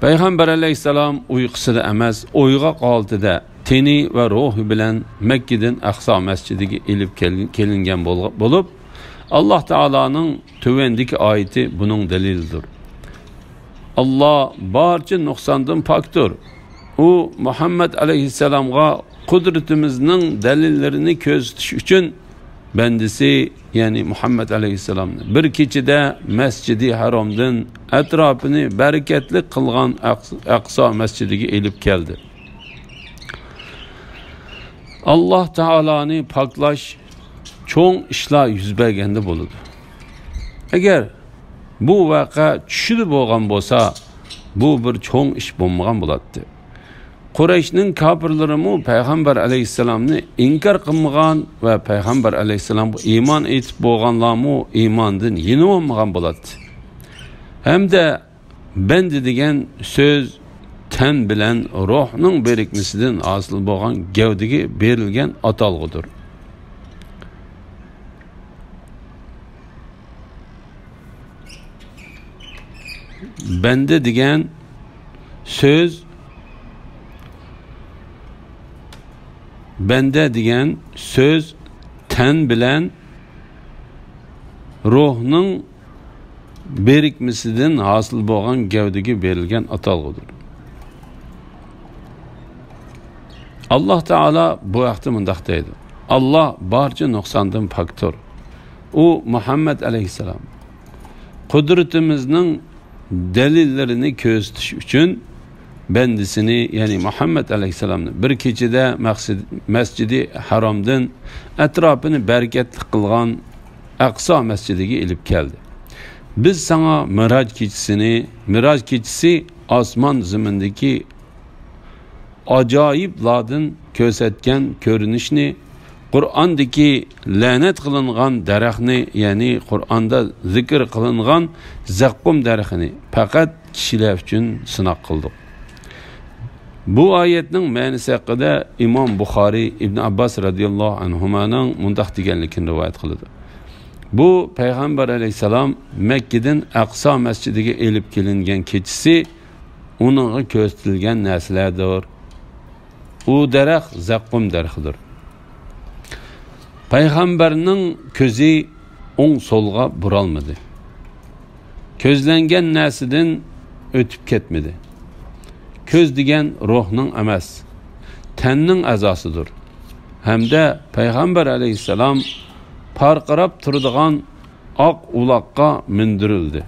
Payg'ambar alayhissalom uyqusida emas, uyg'oq holatida teni va ruhi bilan Makkadan Aqsa masjidiga elib kelingan bo'lib, Alloh taoloning tövendiki ayeti bunun delilidir. Allah barcha nuqsondan pokdir. U Muhammad alayhissalomga qudretimizning dalillerini ko'rsatish uchun bandisi ya'ni Muhammad alayhissalomni bir kechada Masjidi Haromdan atrofini barakatli qilgan Aqso masjidiga elib keldi. Alloh taoloni poklash cho'ng ishlar yuz berganda bo'ladi. Agar bu voqea tushib bo'lgan bo'lsa, bu bir cho'ng ish bo'lmagan bo'ladi. Qurayshning kofirlari payg'ambar alayhissalomni inkor qilmagan va payg'ambar alayhissalomga iymon etib bo'lganlarmi iymondan yenib olmagan bo'ladi. Hamda bandi degan so'z tan bilan ruhning berikmasidan hosil bo'lgan gavdiga berilgan atalg'idir. Bandi degan so'z banda degan so'z tan bilan ruhning berikmasidan hosil bo'lgan gavdiga berilgan atalg'idir. Alloh taolo bu vaqtda mundaq deydi. Alloh barcha nuqsondan pokdir. U Muhammad alayhissalom qudratimizning dalillarini ko'rsatish uchun bandisini, ya'ni Muhammad alayhissalomni bir kechada Masjidi Haromdan atrofini barakatli qilgan Aqso masjidiga elib keldi. Biz sana Miraj kechisi osmon zimindagi ajoyiblardan ko'rsatgan ko'rinishni, Qur'ondagi la'nat qilingan daraxtni, ya'ni Qur'onda zikr qilingan zaqqum daraxtini faqat kishilar uchun sinoq qildik. Bu oyatning ma'nosi haqida Imom Buxoriy Ibn Abbos radhiyallohu anhumaning mundaq deganligini rivoyat qiladi. Bu payg'ambar alayhissalom Makkadan Aqso masjidiga elib kelingan kechisi uningga ko'rsatilgan narsalardir. U daraxt zaqqum daraxtidir. Payg'ambarning ko'zi o'ng so'lga buralmadi. Ko'zlangan narsadan o'tib ketmadi. Ko'z degan ruhning emas, tanning a'zosidir. Hamda payg'ambar alayhissalom parqirab turadigan oq uloqqa mindirildi.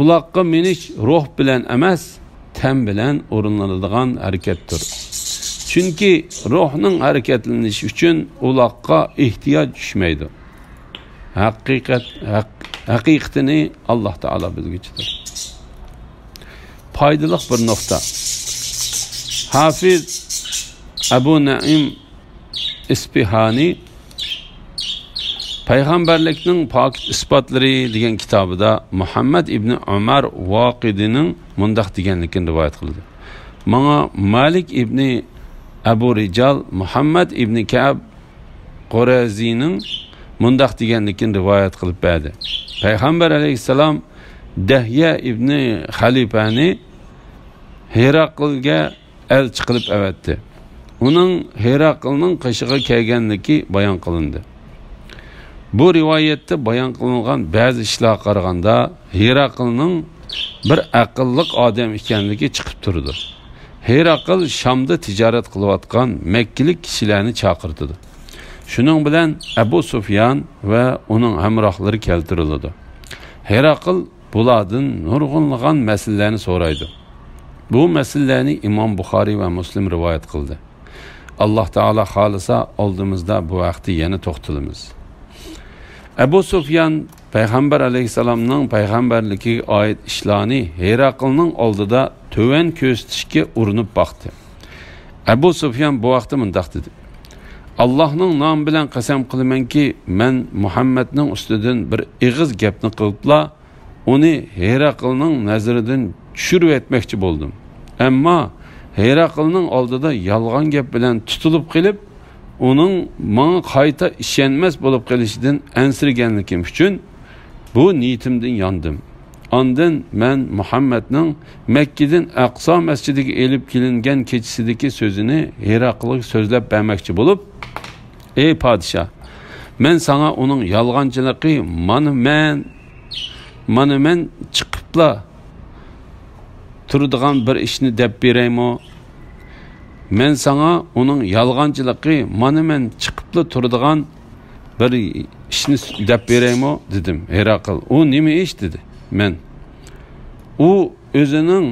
Uloqqa minish ruh bilan emas, tan bilan o'rinlanadigan harakatdir. Chunki ruhning harakatlanishi uchun uloqqa ehtiyoj tushmaydi. Haqiqatini Alloh taolo bilguchidir. Foydali bir nuqta. Hafiz Abu Naim Isfihani Payg'ambarlikning pok isbotlari degan kitobida Muhammad ibn Umar Voqidining mundaq deganligini rivoyat qildi. Menga Malik ibn Abu Rijal Muhammad ibn Ka'b Qurazining mundaq deganligini rivoyat qilib berdi. Payg'ambar alayhissalom Dahya ibn Xalifani Heraqlga elchi qilib avatdi. Uning Heraqlning qishig'i kelganligi bayon qilindi. Bu rivoyatda bayon qilingan ba'zi ishlarga qaraganda Heraqlning bir aqlliq odam ekanligi chiqib turdi. Heraql Shamda tijorat qilayotgan Makkilik kishilarni chaqirdi. Shuning bilan Abu Sufyan va uning hamrohlari keltirildi. Heraql bulardan nurg'unlagan masalalarni so'raydi. Bu masalalarni Imom Buxoriy va Muslim rivoyat qildi. Alloh taolo xolisa oldimizda bu vaqtda yana to'xtalamiz. Abu Sufyan payg'ambar alayhissalomning payg'ambarligiga oid ishlarni Heraqlning oldida to'van ko'rsatishga urinib boqdi. Abu Sufyan bu vaqtda mundaq dedi: Allohning nomi bilan qasam qilamanki, men Muhammadning ustidan bir ig'iz gapni qilibla, uni Heraqlning nazaridan tushirib etmoqchi bo'ldim. Ammo Heraqlning oldida yolg'on gap bilan tutilib qilib, uning menga qayta ishonmas bo'lib qolishidan ansirganligim uchun bu niyatimdan yondim. Ondan men Muhammadning Makkadan Aqso masjidiga elib kelingan kechisidagi so'zini Heraqlga so'zlab bermoqchi bo'lib, ey podshoh, men sana uning yolg'onchiligi mana men chiqibla turadigan bir ishni deb beraymi? Men sana uning yolg'onchiligi mana men chiqibla turadigan bir ishni deb beraymi dedim. Herakl, u nima ish dedi. Men u o'zining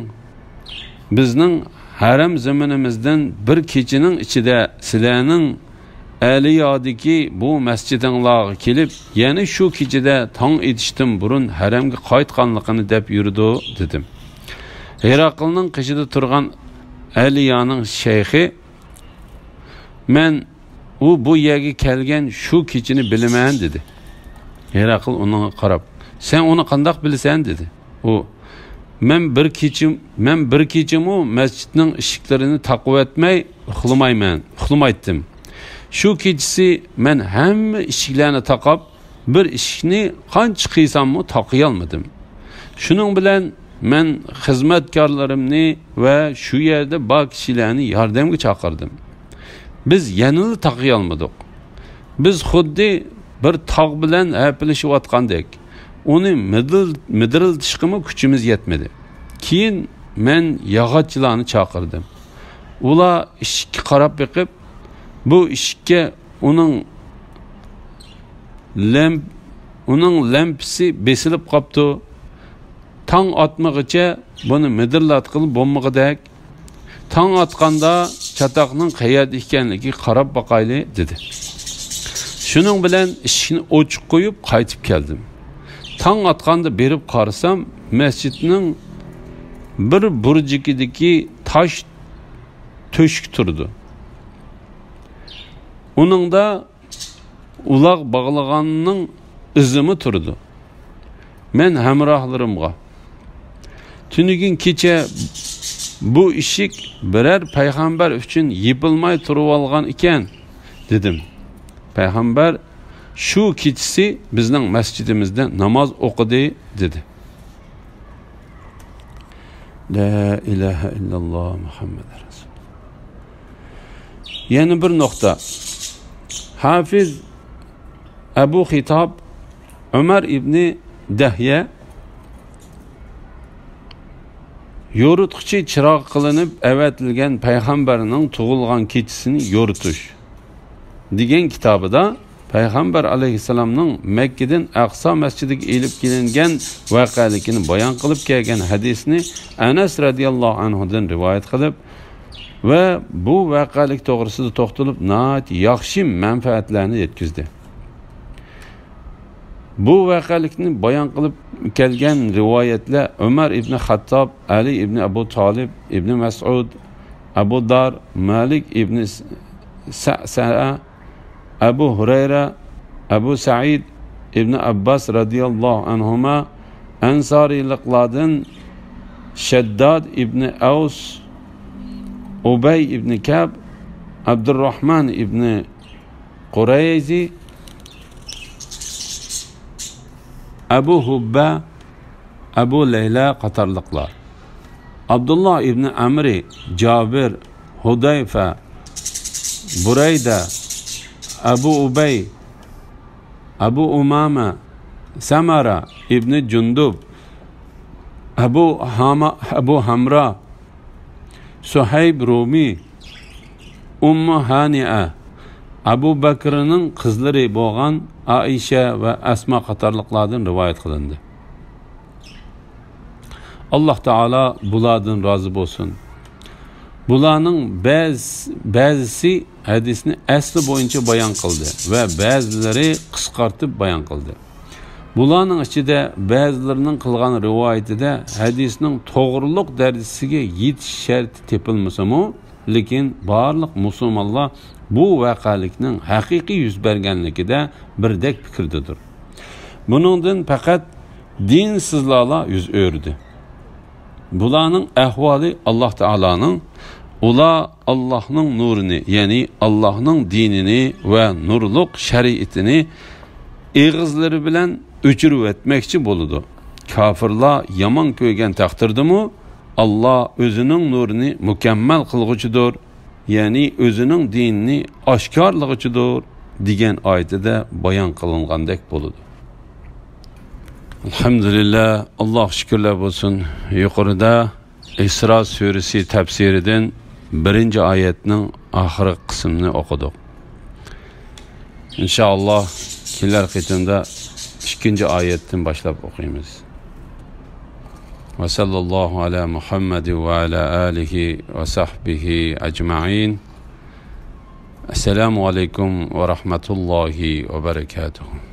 bizning haram zamonimizdan bir kechining ichida sizlarning Aliyodiki bu masjidinglarga kelib, yana shu kechida tong etishdan burun haramga qaytganligini deb yurdi dedim. Heraklning qishida turgan Aliyaning shayxi, men bu yerga kelgan shu kechini bilaman dedi. Herakl unga qarab, sen uni qandoq bilasan dedi. U, men bir kechim u masjidning eshiklarini taqib etmay uxlamaydim. Shu kechisi men hamma eshiklarni taqab, bir eshikni qancha qiysam-mu taqiy olmadim. Shuning bilan men xizmatkorlarimni va shu yerda bor kishilarni yordamga chaqirdim. Biz yanada taqiy olmadik. Biz xuddi bir tog' bilan hapilishayotgandek, uni midiriltishga kuchimiz yetmedi. Keyin men yog'ochchilarni chaqirdim. Ular eshikka qarab beqib, bu eshikka uning lampasi besilib qopti. Tong atmag'icha buni midirlatqilib bo'lmag'idek. Tong atqanda chatoqning qayerda ekanligiga qarab boqayli dedi. Shuning bilan eshikni ochiq qo'yib qaytib keldim. Tong atqanda berib qarasam, masjidning bir burjikidagi tosh to'shik turdi. Uningda uloq bog'laganning izimi turdi. Men hamrohlarimga, tunigin kecha bu eshik birer payg'ambar uchun yepilmay turib olgan ekan dedim. Payg'ambar shu kechasi bizning masjidimizda namoz o'qidi dedi. La ilaha illalloh Muhammad Rasul. Yana bir nokta. Hafiz Abu Hitab Ömer İbni Dahya yo'rituvchi chiroq qilinib avatilgan payg'ambarning tug'ilgan kechisini yo'ritish degan kitobida payg'ambar alayhissalomning Makkadan Aqso masjidiga elib kelingan voqealigini bayon qilib kelgan hadisni Anas radhiyallohu anhudan rivoyat qilib va bu voqealik to'g'risida to'xtalib nayt yaxshi manfaatlarni yetkazdi. Bu voqealikni bayon qilib kelgan rivoyatlar Umar ibn Xattob, Ali ibn Abu Talib, ibn Mas'ud, Abu Dar, Malik ibn Sa'sa'a, Abu Hurayra, Abu Sa'id ibn Abbas radhiyallohu anhuma, Ansariliklardan Shaddad ibn Aws, Ubay ibn Kab, Abdurrahman ibn Qurayzi, Abu Hubba, Abu Leyla qatorliqlar. Abdullah ibn Amri, Jabir, Hudayfa, Burayda, Abu Ubay, Abu Umama, Samara ibn Jundub, Abu Hamra, Suhayb Rumi, Ummu Hani'a, Abu Bakr'ning qizlari bo'lgan Aisha va Asma qatorliqlardan rivoyat qilindi. Alloh taolo bulardan rozi bo'lsin. Bularning ba'zisi hadisni asli bo'yicha bayon qildi va ba'zilari qisqartib bayon qildi. Bularning ichida ba'zilarining qilgan rivoyatida hadisning to'g'riliq darajasiga yetish sharti tepilmasa-mu, lekin barliq musulmonlar bu voqealikning haqiqiy yuz berganligida birdek fikrdadir. Buningdan faqat dinsizlarlar yuz o'rdi. Bularning ahvoli Alloh taolaning ular Allohning nurini, ya'ni Allohning dinini va nurliq shariatini eg'izlari bilan o'chirib etmoqchi bo'ladi. Kofirlar yomon ko'rgan taqdirdimi, Alloh o'zining nurini mukammal qilg'uchidir, ya'ni o'zining dinini oshkorlig'ichidir degan oyatida bayon qilingandek bo'ladi. Alhamdulillah, Alloh shukrlar bo'lsin. Yuqorida Isro surasi tafsiridan 1-oyatning oxirgi qismini o'qidik. Inshaalloh kelar qitimda 2-oyatdan boshlab o'qiymiz. Va sallallohu ala Muhammad va ala alihi va sahbihi ajma'in. Assalomu alaykum va rahmatullohi va barakatuh.